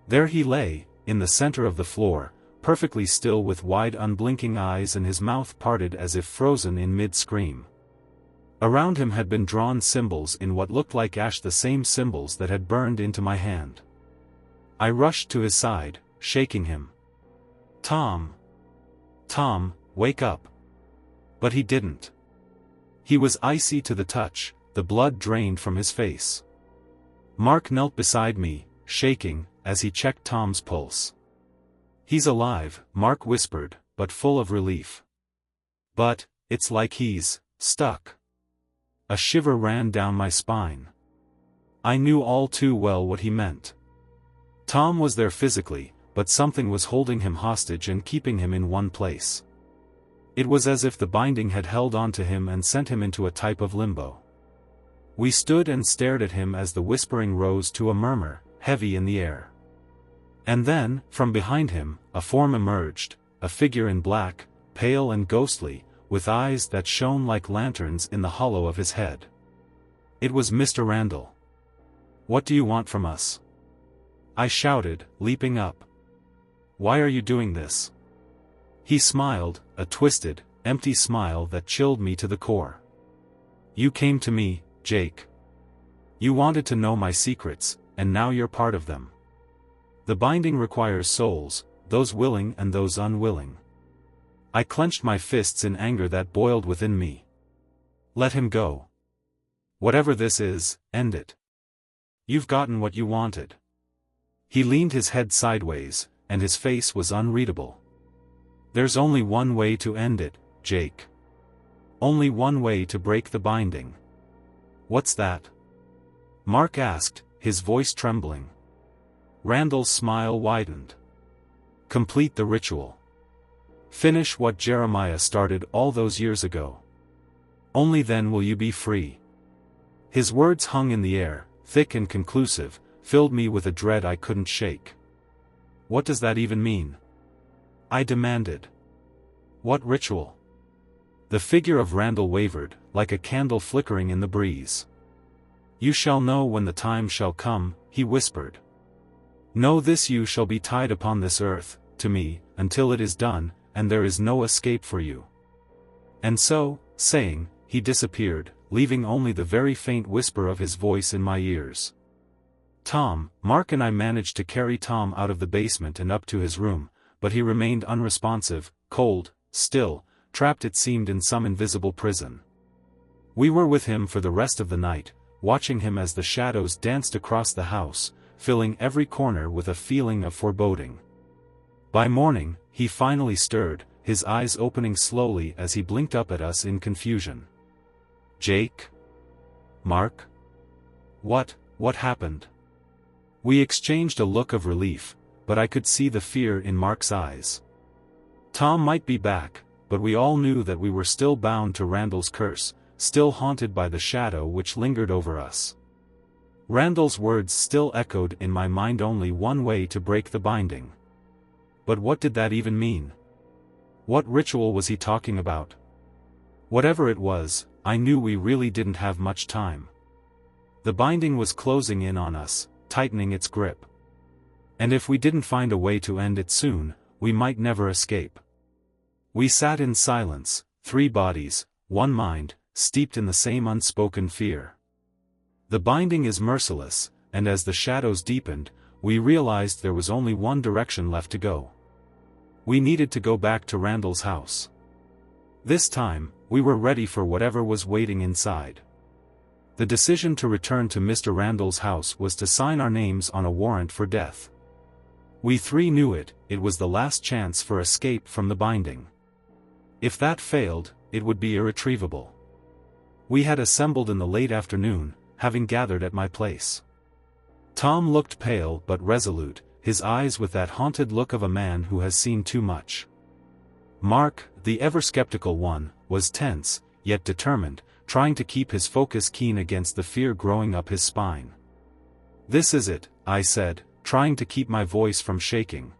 There he lay, in the center of the floor, perfectly still with wide unblinking eyes and his mouth parted as if frozen in mid-scream. Around him had been drawn symbols in what looked like ash, the same symbols that had burned into my hand. I rushed to his side, shaking him. "Tom! Tom, wake up!" But he didn't. He was icy to the touch, the blood drained from his face. Mark knelt beside me, shaking, as he checked Tom's pulse. "He's alive," Mark whispered, but full of relief. "But, it's like he's stuck." A shiver ran down my spine. I knew all too well what he meant. Tom was there physically, but something was holding him hostage and keeping him in one place. It was as if the binding had held on to him and sent him into a type of limbo. We stood and stared at him as the whispering rose to a murmur, heavy in the air. And then, from behind him, a form emerged, a figure in black, pale and ghostly, with eyes that shone like lanterns in the hollow of his head. It was Mr. Randall. "What do you want from us?" I shouted, leaping up. "Why are you doing this?" He smiled, a twisted, empty smile that chilled me to the core. "You came to me, Jake. You wanted to know my secrets, and now you're part of them. The binding requires souls, those willing and those unwilling." I clenched my fists in anger that boiled within me. "Let him go. Whatever this is, end it. You've gotten what you wanted." He leaned his head sideways, and his face was unreadable. "There's only one way to end it, Jake. Only one way to break the binding." "What's that?" Mark asked, his voice trembling. Randall's smile widened. "Complete the ritual. Finish what Jeremiah started all those years ago. Only then will you be free." His words hung in the air, thick and conclusive, filled me with a dread I couldn't shake. "What does that even mean?" I demanded. "What ritual?" The figure of Randall wavered, like a candle flickering in the breeze. "You shall know when the time shall come," he whispered. "Know this: you shall be tied upon this earth, to me, until it is done, and there is no escape for you." And so, saying, he disappeared, leaving only the very faint whisper of his voice in my ears. Mark and I managed to carry Tom out of the basement and up to his room, but he remained unresponsive, cold, still, trapped it seemed in some invisible prison. We were with him for the rest of the night, watching him as the shadows danced across the house, filling every corner with a feeling of foreboding. By morning, he finally stirred, his eyes opening slowly as he blinked up at us in confusion. "Jake? Mark? What happened?" We exchanged a look of relief, but I could see the fear in Mark's eyes. Tom might be back, but we all knew that we were still bound to Randall's curse, still haunted by the shadow which lingered over us. Randall's words still echoed in my mind: only one way to break the binding. But what did that even mean? What ritual was he talking about? Whatever it was, I knew we really didn't have much time. The binding was closing in on us, tightening its grip. And if we didn't find a way to end it soon, we might never escape. We sat in silence, 3 bodies, 1 mind, steeped in the same unspoken fear. The binding is merciless, and as the shadows deepened, we realized there was only one direction left to go. We needed to go back to Randall's house. This time, we were ready for whatever was waiting inside. The decision to return to Mr. Randall's house was to sign our names on a warrant for death. We 3 knew it was the last chance for escape from the binding. If that failed, it would be irretrievable. We had assembled in the late afternoon, having gathered at my place. Tom looked pale but resolute, his eyes with that haunted look of a man who has seen too much. Mark, the ever-skeptical one, was tense, yet determined, trying to keep his focus keen against the fear growing up his spine. "This is it," I said, trying to keep my voice from shaking.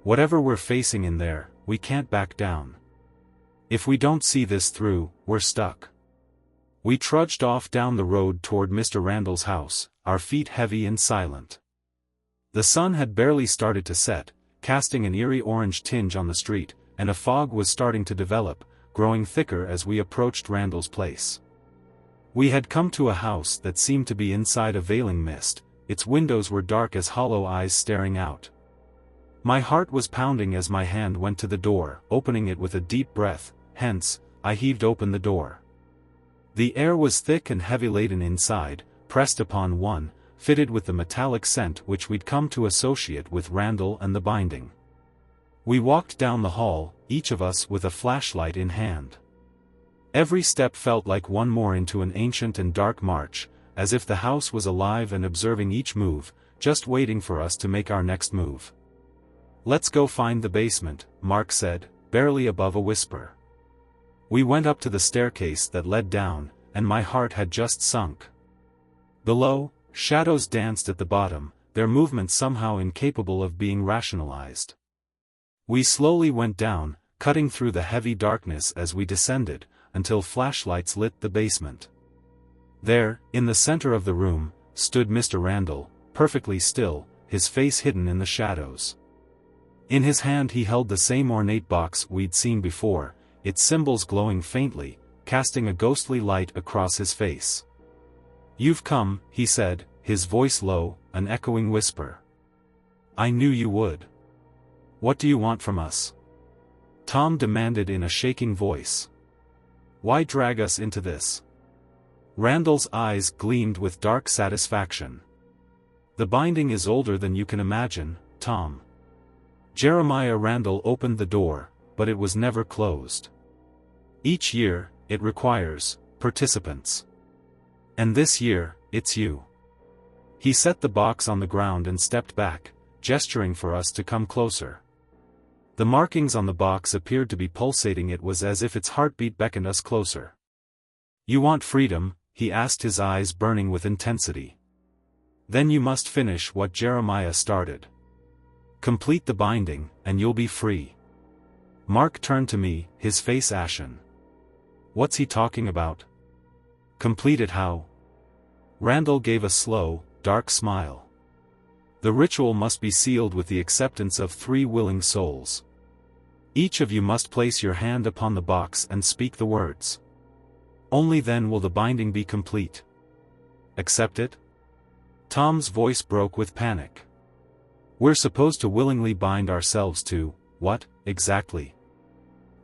"Whatever we're facing in there, we can't back down. If we don't see this through, we're stuck." We trudged off down the road toward Mr. Randall's house, our feet heavy and silent. The sun had barely started to set, casting an eerie orange tinge on the street, and a fog was starting to develop, growing thicker as we approached Randall's place. We had come to a house that seemed to be inside a veiling mist, its windows were dark as hollow eyes staring out. My heart was pounding as my hand went to the door, opening it with a deep breath, hence, I heaved open the door. The air was thick and heavy-laden inside, pressed upon one, fitted with the metallic scent which we'd come to associate with Randall and the binding. We walked down the hall, each of us with a flashlight in hand. Every step felt like one more into an ancient and dark march, as if the house was alive and observing each move, just waiting for us to make our next move. "Let's go find the basement," Mark said, barely above a whisper. We went up to the staircase that led down, and my heart had just sunk. Below, shadows danced at the bottom, their movements somehow incapable of being rationalized. We slowly went down, cutting through the heavy darkness as we descended, until flashlights lit the basement. There, in the center of the room, stood Mr. Randall, perfectly still, his face hidden in the shadows. In his hand he held the same ornate box we'd seen before, its symbols glowing faintly, casting a ghostly light across his face. "You've come," he said, his voice low, an echoing whisper. "I knew you would. What do you want from us?" Tom demanded in a shaking voice. "Why drag us into this?" Randall's eyes gleamed with dark satisfaction. "The binding is older than you can imagine, Tom." Jeremiah Randall opened the door, but it was never closed. "Each year, it requires participants. And this year, it's you." He set the box on the ground and stepped back, gesturing for us to come closer. The markings on the box appeared to be pulsating. It was as if its heartbeat beckoned us closer. "You want freedom?" he asked, his eyes burning with intensity. "Then you must finish what Jeremiah started. Complete the binding, and you'll be free." Mark turned to me, his face ashen. "What's he talking about? Complete it how?" Randall gave a slow, dark smile. "The ritual must be sealed with the acceptance of 3 willing souls. Each of you must place your hand upon the box and speak the words. Only then will the binding be complete. Accept it?" Tom's voice broke with panic. "We're supposed to willingly bind ourselves to, what, exactly?"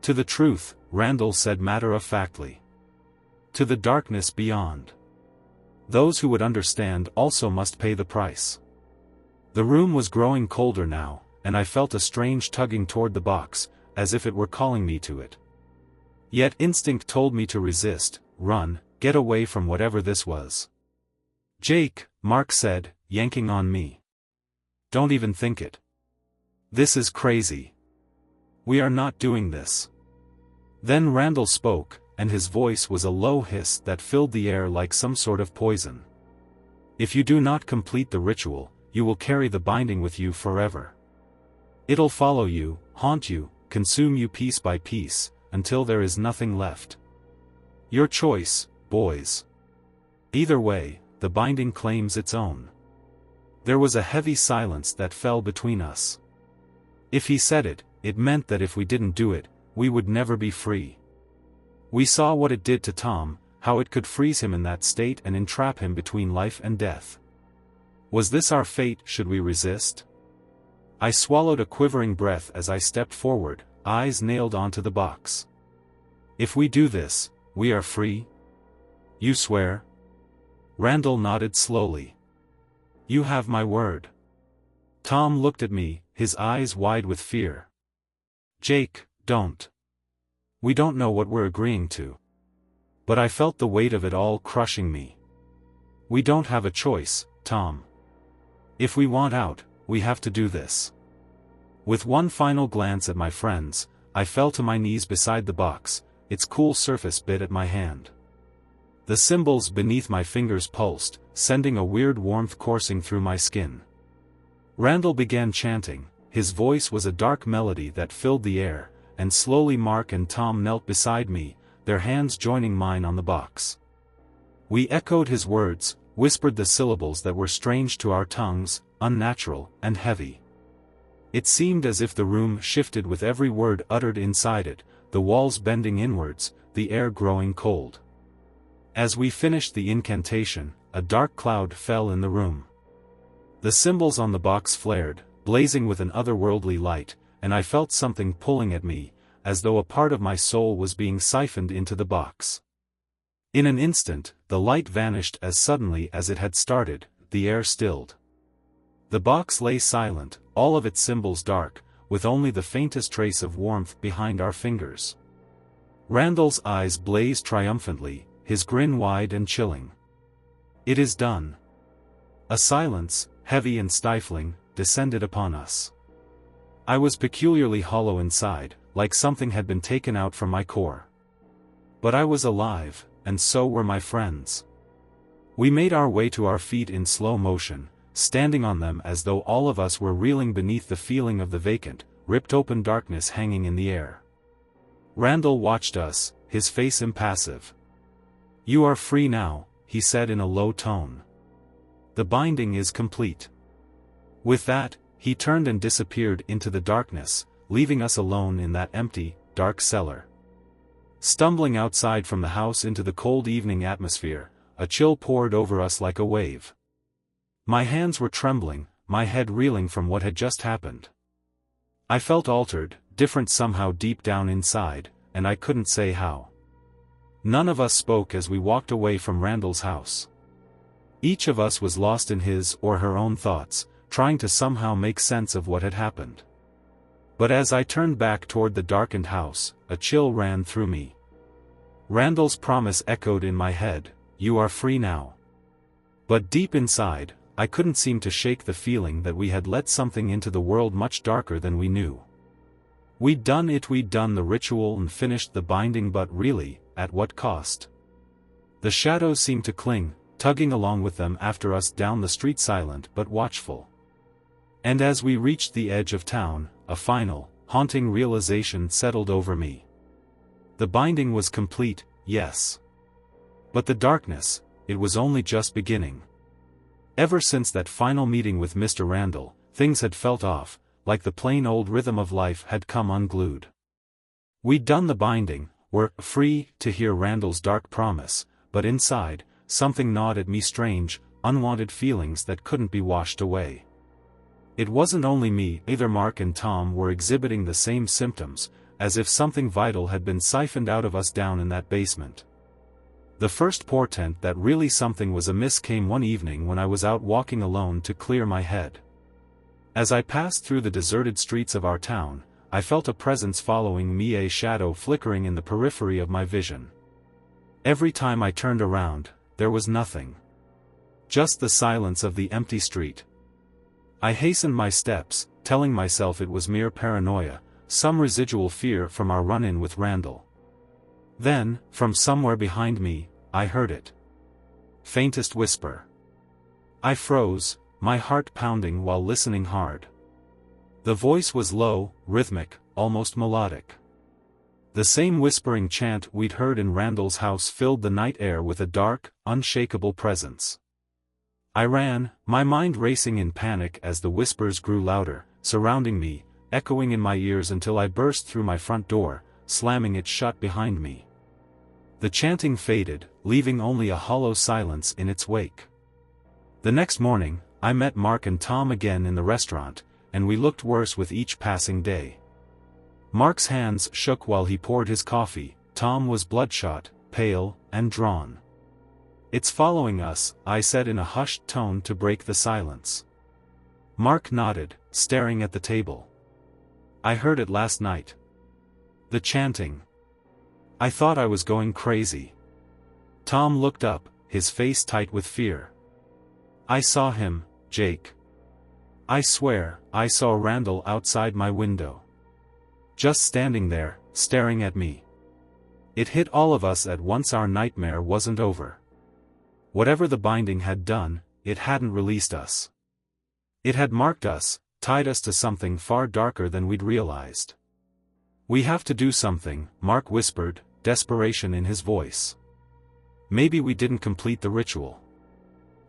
"To the truth," Randall said matter-of-factly. "To the darkness beyond. Those who would understand also must pay the price." The room was growing colder now, and I felt a strange tugging toward the box, as if it were calling me to it. Yet instinct told me to resist, run, get away from whatever this was. "Jake," Mark said, yanking on me. "Don't even think it. This is crazy. We are not doing this." Then Randall spoke, and his voice was a low hiss that filled the air like some sort of poison. "If you do not complete the ritual, you will carry the binding with you forever. It'll follow you, haunt you, consume you piece by piece, until there is nothing left. Your choice, boys. Either way, the binding claims its own." There was a heavy silence that fell between us. If he said it, it meant that if we didn't do it, we would never be free. We saw what it did to Tom, how it could freeze him in that state and entrap him between life and death. Was this our fate? Should we resist? I swallowed a quivering breath as I stepped forward, eyes nailed onto the box. "If we do this, we are free? You swear?" Randall nodded slowly. "You have my word." Tom looked at me, his eyes wide with fear. "Jake, don't. We don't know what we're agreeing to. But I felt the weight of it all crushing me. We don't have a choice, Tom. If we want out, we have to do this. With one final glance at my friends, I fell to my knees beside the box, its cool surface bit at my hand. The cymbals beneath my fingers pulsed, sending a weird warmth coursing through my skin. Randall began chanting. His voice was a dark melody that filled the air, and slowly Mark and Tom knelt beside me, their hands joining mine on the box. We echoed his words, whispered the syllables that were strange to our tongues, unnatural and heavy. It seemed as if the room shifted with every word uttered inside it, the walls bending inwards, the air growing cold. As we finished the incantation, a dark cloud fell in the room. The symbols on the box flared, blazing with an otherworldly light, and I felt something pulling at me, as though a part of my soul was being siphoned into the box. In an instant, the light vanished as suddenly as it had started, the air stilled. The box lay silent, all of its symbols dark, with only the faintest trace of warmth behind our fingers. Randall's eyes blazed triumphantly, his grin wide and chilling. "It is done." A silence, heavy and stifling, descended upon us. I was peculiarly hollow inside, like something had been taken out from my core. But I was alive, and so were my friends. We made our way to our feet in slow motion, standing on them as though all of us were reeling beneath the feeling of the vacant, ripped-open darkness hanging in the air. Randall watched us, his face impassive. "You are free now," he said in a low tone. "The binding is complete." With that, he turned and disappeared into the darkness, leaving us alone in that empty, dark cellar. Stumbling outside from the house into the cold evening atmosphere, a chill poured over us like a wave. My hands were trembling, my head reeling from what had just happened. I felt altered, different somehow deep down inside, and I couldn't say how. None of us spoke as we walked away from Randall's house. Each of us was lost in his or her own thoughts, trying to somehow make sense of what had happened. But as I turned back toward the darkened house, a chill ran through me. Randall's promise echoed in my head, "You are free now." But deep inside, I couldn't seem to shake the feeling that we had let something into the world much darker than we knew. We'd done the ritual and finished the binding, but really, at what cost? The shadows seemed to cling, tugging along with them after us down the street, silent but watchful. And as we reached the edge of town, a final, haunting realization settled over me. The binding was complete, yes. But the darkness, it was only just beginning. Ever since that final meeting with Mr. Randall, things had felt off, like the plain old rhythm of life had come unglued. We'd done the binding, were free to hear Randall's dark promise, but inside, something gnawed at me, strange, unwanted feelings that couldn't be washed away. It wasn't only me, either. Mark and Tom were exhibiting the same symptoms, as if something vital had been siphoned out of us down in that basement. The first portent that really something was amiss came one evening when I was out walking alone to clear my head. As I passed through the deserted streets of our town, I felt a presence following me, a shadow flickering in the periphery of my vision. Every time I turned around, there was nothing. Just the silence of the empty street. I hastened my steps, telling myself it was mere paranoia, some residual fear from our run-in with Randall. Then, from somewhere behind me, I heard it. Faintest whisper. I froze, my heart pounding while listening hard. The voice was low, rhythmic, almost melodic. The same whispering chant we'd heard in Randall's house filled the night air with a dark, unshakable presence. I ran, my mind racing in panic as the whispers grew louder, surrounding me, echoing in my ears until I burst through my front door, slamming it shut behind me. The chanting faded, leaving only a hollow silence in its wake. The next morning, I met Mark and Tom again in the restaurant, and we looked worse with each passing day. Mark's hands shook while he poured his coffee, Tom was bloodshot, pale, and drawn. "It's following us," I said in a hushed tone to break the silence. Mark nodded, staring at the table. "I heard it last night. The chanting. I thought I was going crazy. Tom looked up, his face tight with fear. I saw him, Jake. I swear, I saw Randall outside my window. Just standing there, staring at me. It hit all of us at once. Our nightmare wasn't over. Whatever the binding had done, it hadn't released us. It had marked us, tied us to something far darker than we'd realized. We have to do something, Mark whispered, desperation in his voice. Maybe we didn't complete the ritual.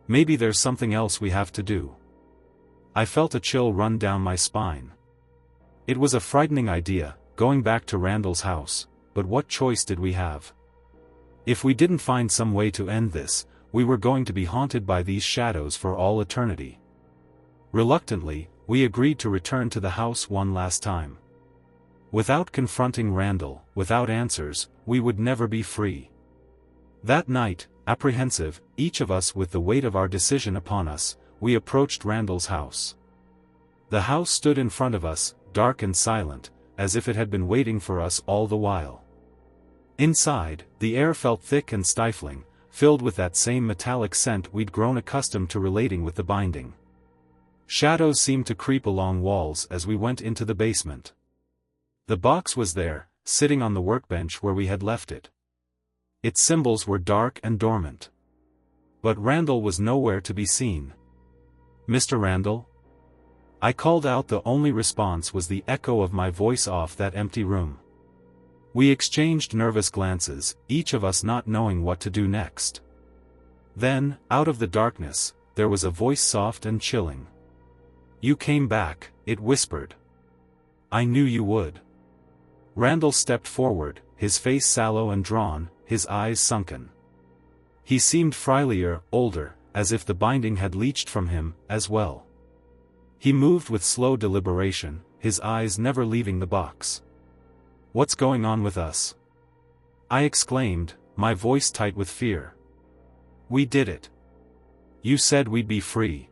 Maybe there's something else we have to do. I felt a chill run down my spine. It was a frightening idea, going back to Randall's house, but what choice did we have? If we didn't find some way to end this, we were going to be haunted by these shadows for all eternity. Reluctantly, we agreed to return to the house one last time. Without confronting Randall, without answers, we would never be free. That night, apprehensive, each of us with the weight of our decision upon us, we approached Randall's house. The house stood in front of us, dark and silent, as if it had been waiting for us all the while. Inside, the air felt thick and stifling, filled with that same metallic scent we'd grown accustomed to relating with the binding. Shadows seemed to creep along walls as we went into the basement. The box was there, sitting on the workbench where we had left it. Its symbols were dark and dormant. But Randall was nowhere to be seen. Mr. Randall? I called out. The only response was the echo of my voice off that empty room. We exchanged nervous glances, each of us not knowing what to do next. Then, out of the darkness, there was a voice soft and chilling. You came back, it whispered. I knew you would. Randall stepped forward, his face sallow and drawn, his eyes sunken. He seemed frilier, older, as if the binding had leached from him, as well. He moved with slow deliberation, his eyes never leaving the box. What's going on with us? I exclaimed, my voice tight with fear. We did it. You said we'd be free.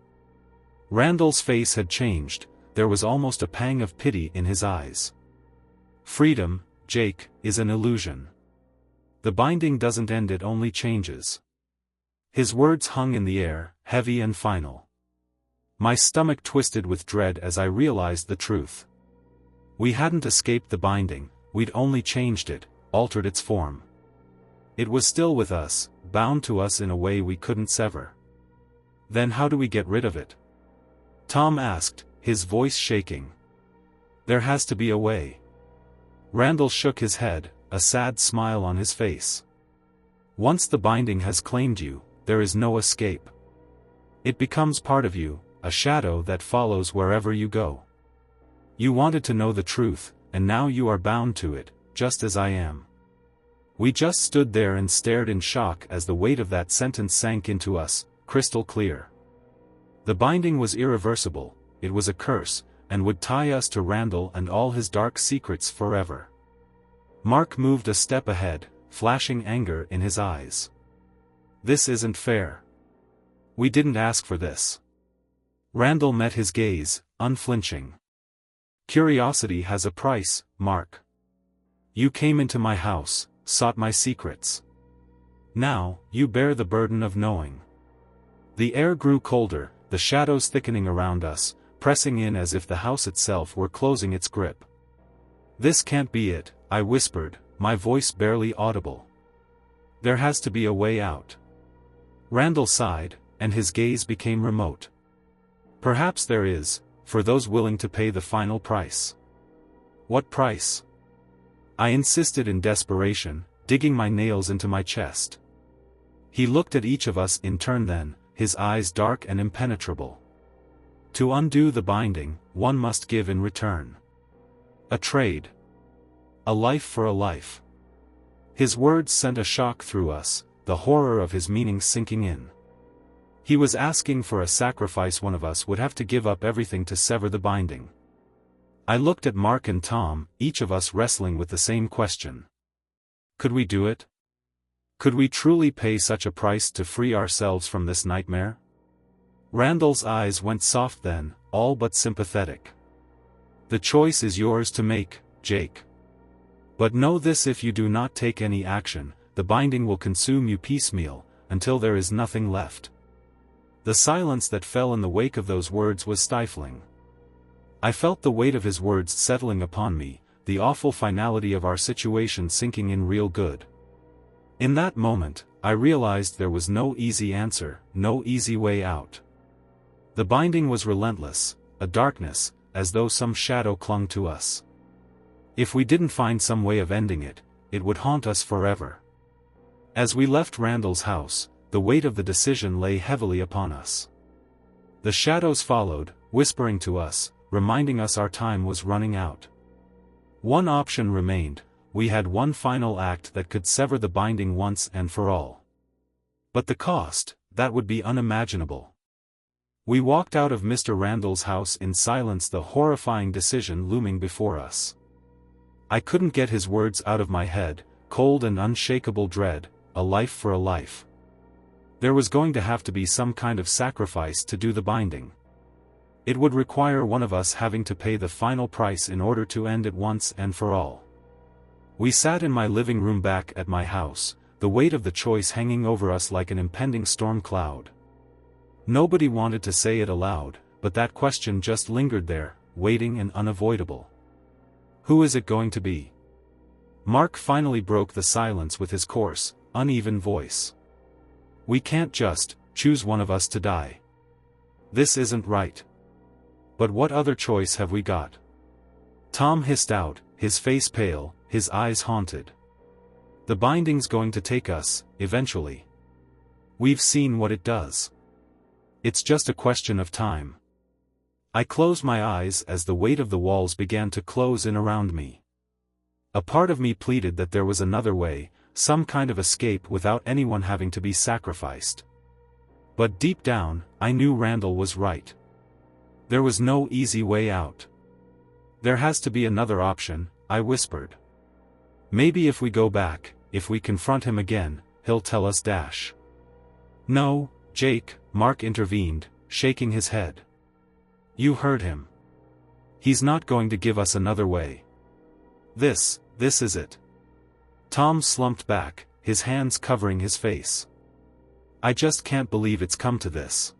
Randall's face had changed, there was almost a pang of pity in his eyes. Freedom, Jake, is an illusion. The binding doesn't end, it only changes. His words hung in the air, heavy and final. My stomach twisted with dread as I realized the truth. We hadn't escaped the binding, we'd only changed it, altered its form. It was still with us, bound to us in a way we couldn't sever. Then how do we get rid of it? Tom asked, his voice shaking. There has to be a way. Randall shook his head, a sad smile on his face. Once the binding has claimed you, there is no escape. It becomes part of you, a shadow that follows wherever you go. You wanted to know the truth, and now you are bound to it, just as I am. We just stood there and stared in shock as the weight of that sentence sank into us, crystal clear. The binding was irreversible, it was a curse, and would tie us to Randall and all his dark secrets forever. Mark moved a step ahead, flashing anger in his eyes. This isn't fair. We didn't ask for this. Randall met his gaze, unflinching. Curiosity has a price, Mark. You came into my house, sought my secrets. Now, you bear the burden of knowing. The air grew colder, the shadows thickening around us, pressing in as if the house itself were closing its grip. This can't be it, I whispered, my voice barely audible. There has to be a way out. Randall sighed, and his gaze became remote. Perhaps there is, for those willing to pay the final price. What price? I insisted in desperation, digging my nails into my chest. He looked at each of us in turn then, his eyes dark and impenetrable. To undo the binding, one must give in return. A trade. A life for a life. His words sent a shock through us, the horror of his meaning sinking in. He was asking for a sacrifice. One of us would have to give up everything to sever the binding. I looked at Mark and Tom, each of us wrestling with the same question. Could we do it? Could we truly pay such a price to free ourselves from this nightmare? Randall's eyes went soft then, all but sympathetic. The choice is yours to make, Jake. But know this: if you do not take any action, the binding will consume you piecemeal, until there is nothing left." The silence that fell in the wake of those words was stifling. I felt the weight of his words settling upon me, the awful finality of our situation sinking in real good. In that moment, I realized there was no easy answer, no easy way out. The binding was relentless, a darkness, as though some shadow clung to us. If we didn't find some way of ending it, it would haunt us forever. As we left Randall's house, the weight of the decision lay heavily upon us. The shadows followed, whispering to us, reminding us our time was running out. One option remained: we had one final act that could sever the binding once and for all. But the cost, that would be unimaginable. We walked out of Mr. Randall's house in silence, the horrifying decision looming before us. I couldn't get his words out of my head: cold and unshakable dread, a life for a life. There was going to have to be some kind of sacrifice to do the binding. It would require one of us having to pay the final price in order to end it once and for all. We sat in my living room back at my house, the weight of the choice hanging over us like an impending storm cloud. Nobody wanted to say it aloud, but that question just lingered there, waiting and unavoidable. Who is it going to be? Mark finally broke the silence with his coarse, uneven voice. We can't just choose one of us to die. This isn't right. But what other choice have we got? Tom hissed out, his face pale, his eyes haunted. The binding's going to take us, eventually. We've seen what it does. It's just a question of time. I closed my eyes as the weight of the walls began to close in around me. A part of me pleaded that there was another way, some kind of escape without anyone having to be sacrificed. But deep down, I knew Randall was right. There was no easy way out. "There has to be another option," I whispered. "Maybe if we go back, if we confront him again, he'll tell us dash." "No, Jake," Mark intervened, shaking his head. "You heard him. He's not going to give us another way. This is it." Tom slumped back, his hands covering his face. "I just can't believe it's come to this."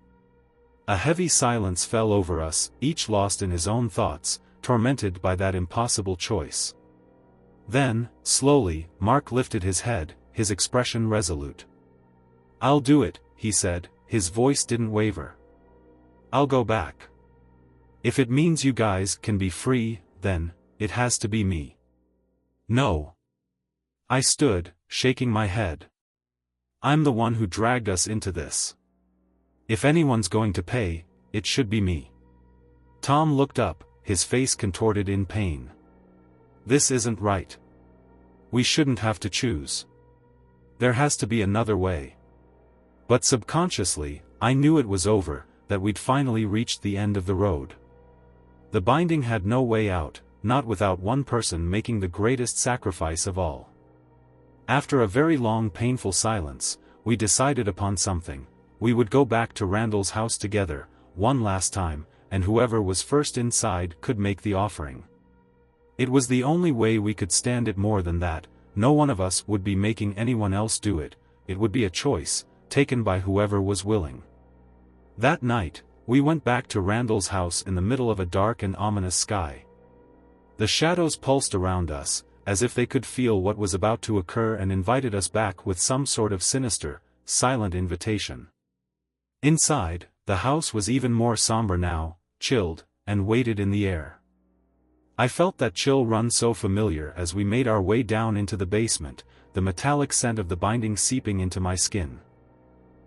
A heavy silence fell over us, each lost in his own thoughts, tormented by that impossible choice. Then, slowly, Mark lifted his head, his expression resolute. "I'll do it," he said, his voice didn't waver. "I'll go back. If it means you guys can be free, then it has to be me." "No." I stood, shaking my head. "I'm the one who dragged us into this. If anyone's going to pay, it should be me." Tom looked up, his face contorted in pain. "This isn't right. We shouldn't have to choose. There has to be another way." But subconsciously, I knew it was over, that we'd finally reached the end of the road. The binding had no way out, not without one person making the greatest sacrifice of all. After a very long painful silence, we decided upon something. We would go back to Randall's house together, one last time, and whoever was first inside could make the offering. It was the only way we could stand it. More than that, no one of us would be making anyone else do it. It would be a choice, taken by whoever was willing. That night, we went back to Randall's house in the middle of a dark and ominous sky. The shadows pulsed around us, as if they could feel what was about to occur and invited us back with some sort of sinister, silent invitation. Inside, the house was even more somber now, chilled, and weighted in the air. I felt that chill run so familiar as we made our way down into the basement, the metallic scent of the binding seeping into my skin.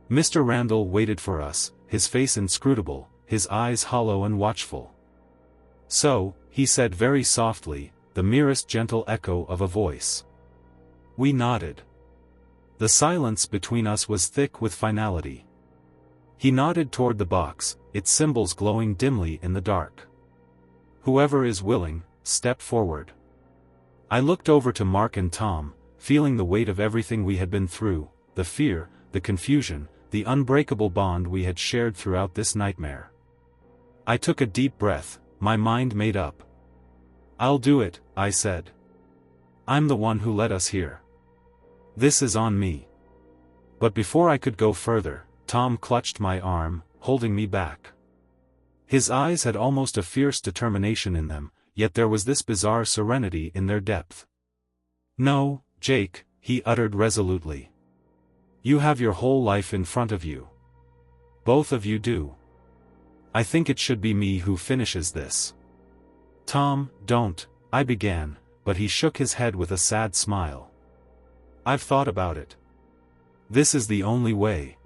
Mr. Randall waited for us, his face inscrutable, his eyes hollow and watchful. "So," he said very softly, the merest gentle echo of a voice. We nodded. The silence between us was thick with finality. He nodded toward the box, its symbols glowing dimly in the dark. "Whoever is willing, step forward." I looked over to Mark and Tom, feeling the weight of everything we had been through, the fear, the confusion, the unbreakable bond we had shared throughout this nightmare. I took a deep breath, my mind made up. "I'll do it," I said. I'm the one who led us here. This is on me. But before I could go further, Tom clutched my arm, holding me back. His eyes had almost a fierce determination in them, yet there was this bizarre serenity in their depth. "No, Jake," he uttered resolutely. "You have your whole life in front of you. Both of you do. I think it should be me who finishes this." "Tom, don't," I began, but he shook his head with a sad smile. "I've thought about it. This is the only way.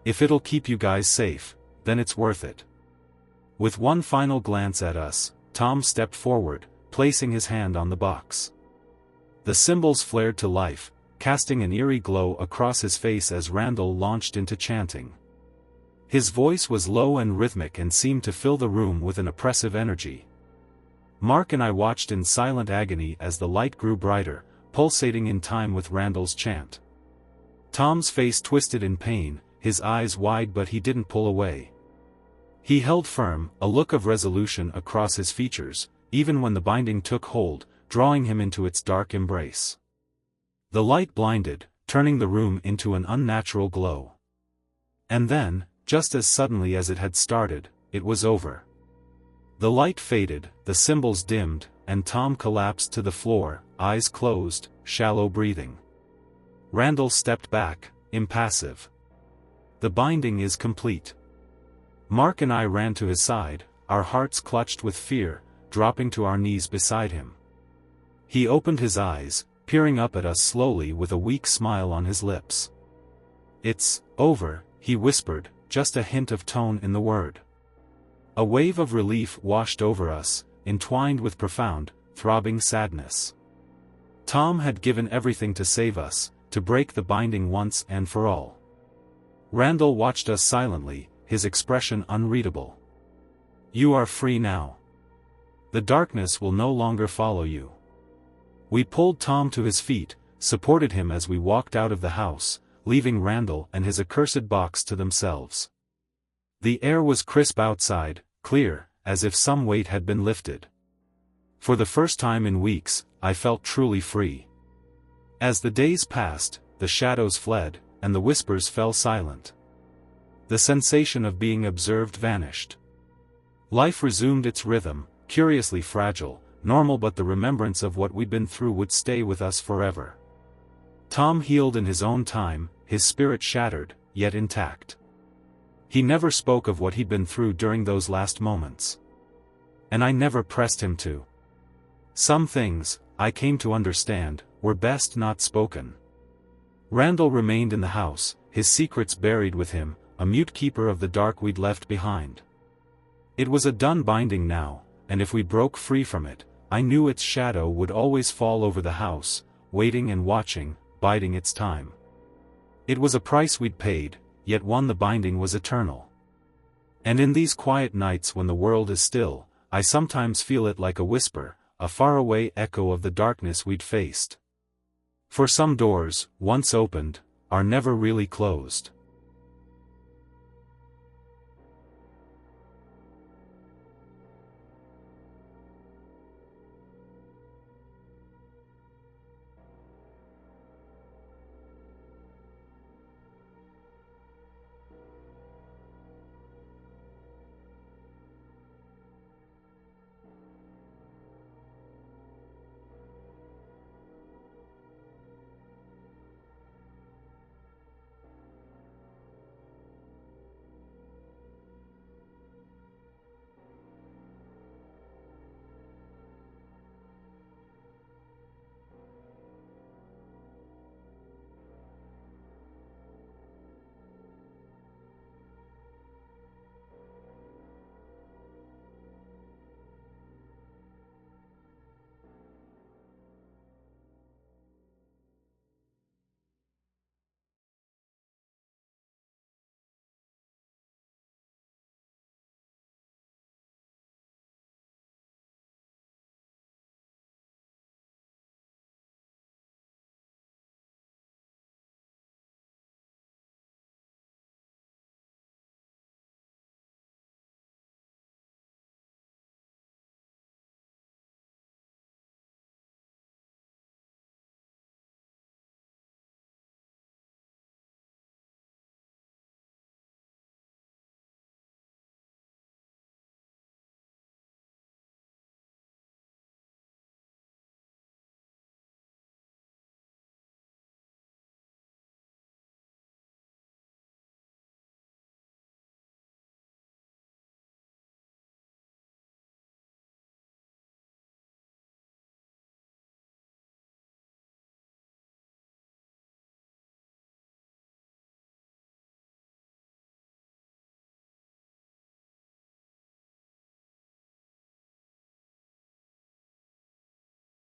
If it'll keep you guys safe, then it's worth it." With one final glance at us, Tom stepped forward, placing his hand on the box. The symbols flared to life, casting an eerie glow across his face as Randall launched into chanting. His voice was low and rhythmic and seemed to fill the room with an oppressive energy. Mark and I watched in silent agony as the light grew brighter, pulsating in time with Randall's chant. Tom's face twisted in pain, his eyes wide, but he didn't pull away. He held firm, a look of resolution across his features, even when the binding took hold, drawing him into its dark embrace. The light blinded, turning the room into an unnatural glow. And then, just as suddenly as it had started, it was over. The light faded, the symbols dimmed, and Tom collapsed to the floor, eyes closed, shallow breathing. Randall stepped back, impassive. "The binding is complete." Mark and I ran to his side, our hearts clutched with fear, dropping to our knees beside him. He opened his eyes, peering up at us slowly with a weak smile on his lips. "It's over," he whispered, just a hint of tone in the word. A wave of relief washed over us, entwined with profound, throbbing sadness. Tom had given everything to save us, to break the binding once and for all. Randall watched us silently, his expression unreadable. "You are free now. The darkness will no longer follow you." We pulled Tom to his feet, supported him as we walked out of the house, leaving Randall and his accursed box to themselves. The air was crisp outside, clear, as if some weight had been lifted. For the first time in weeks, I felt truly free. As the days passed, the shadows fled, and the whispers fell silent. The sensation of being observed vanished. Life resumed its rhythm, curiously fragile, normal, but the remembrance of what we'd been through would stay with us forever. Tom healed in his own time, his spirit shattered, yet intact. He never spoke of what he'd been through during those last moments. And I never pressed him to. Some things, I came to understand, were best not spoken. Randall remained in the house, his secrets buried with him, a mute keeper of the dark we'd left behind. It was a done binding now, and if we broke free from it, I knew its shadow would always fall over the house, waiting and watching, biding its time. It was a price we'd paid, yet one the binding was eternal. And in these quiet nights when the world is still, I sometimes feel it like a whisper, a faraway echo of the darkness we'd faced. For some doors, once opened, are never really closed.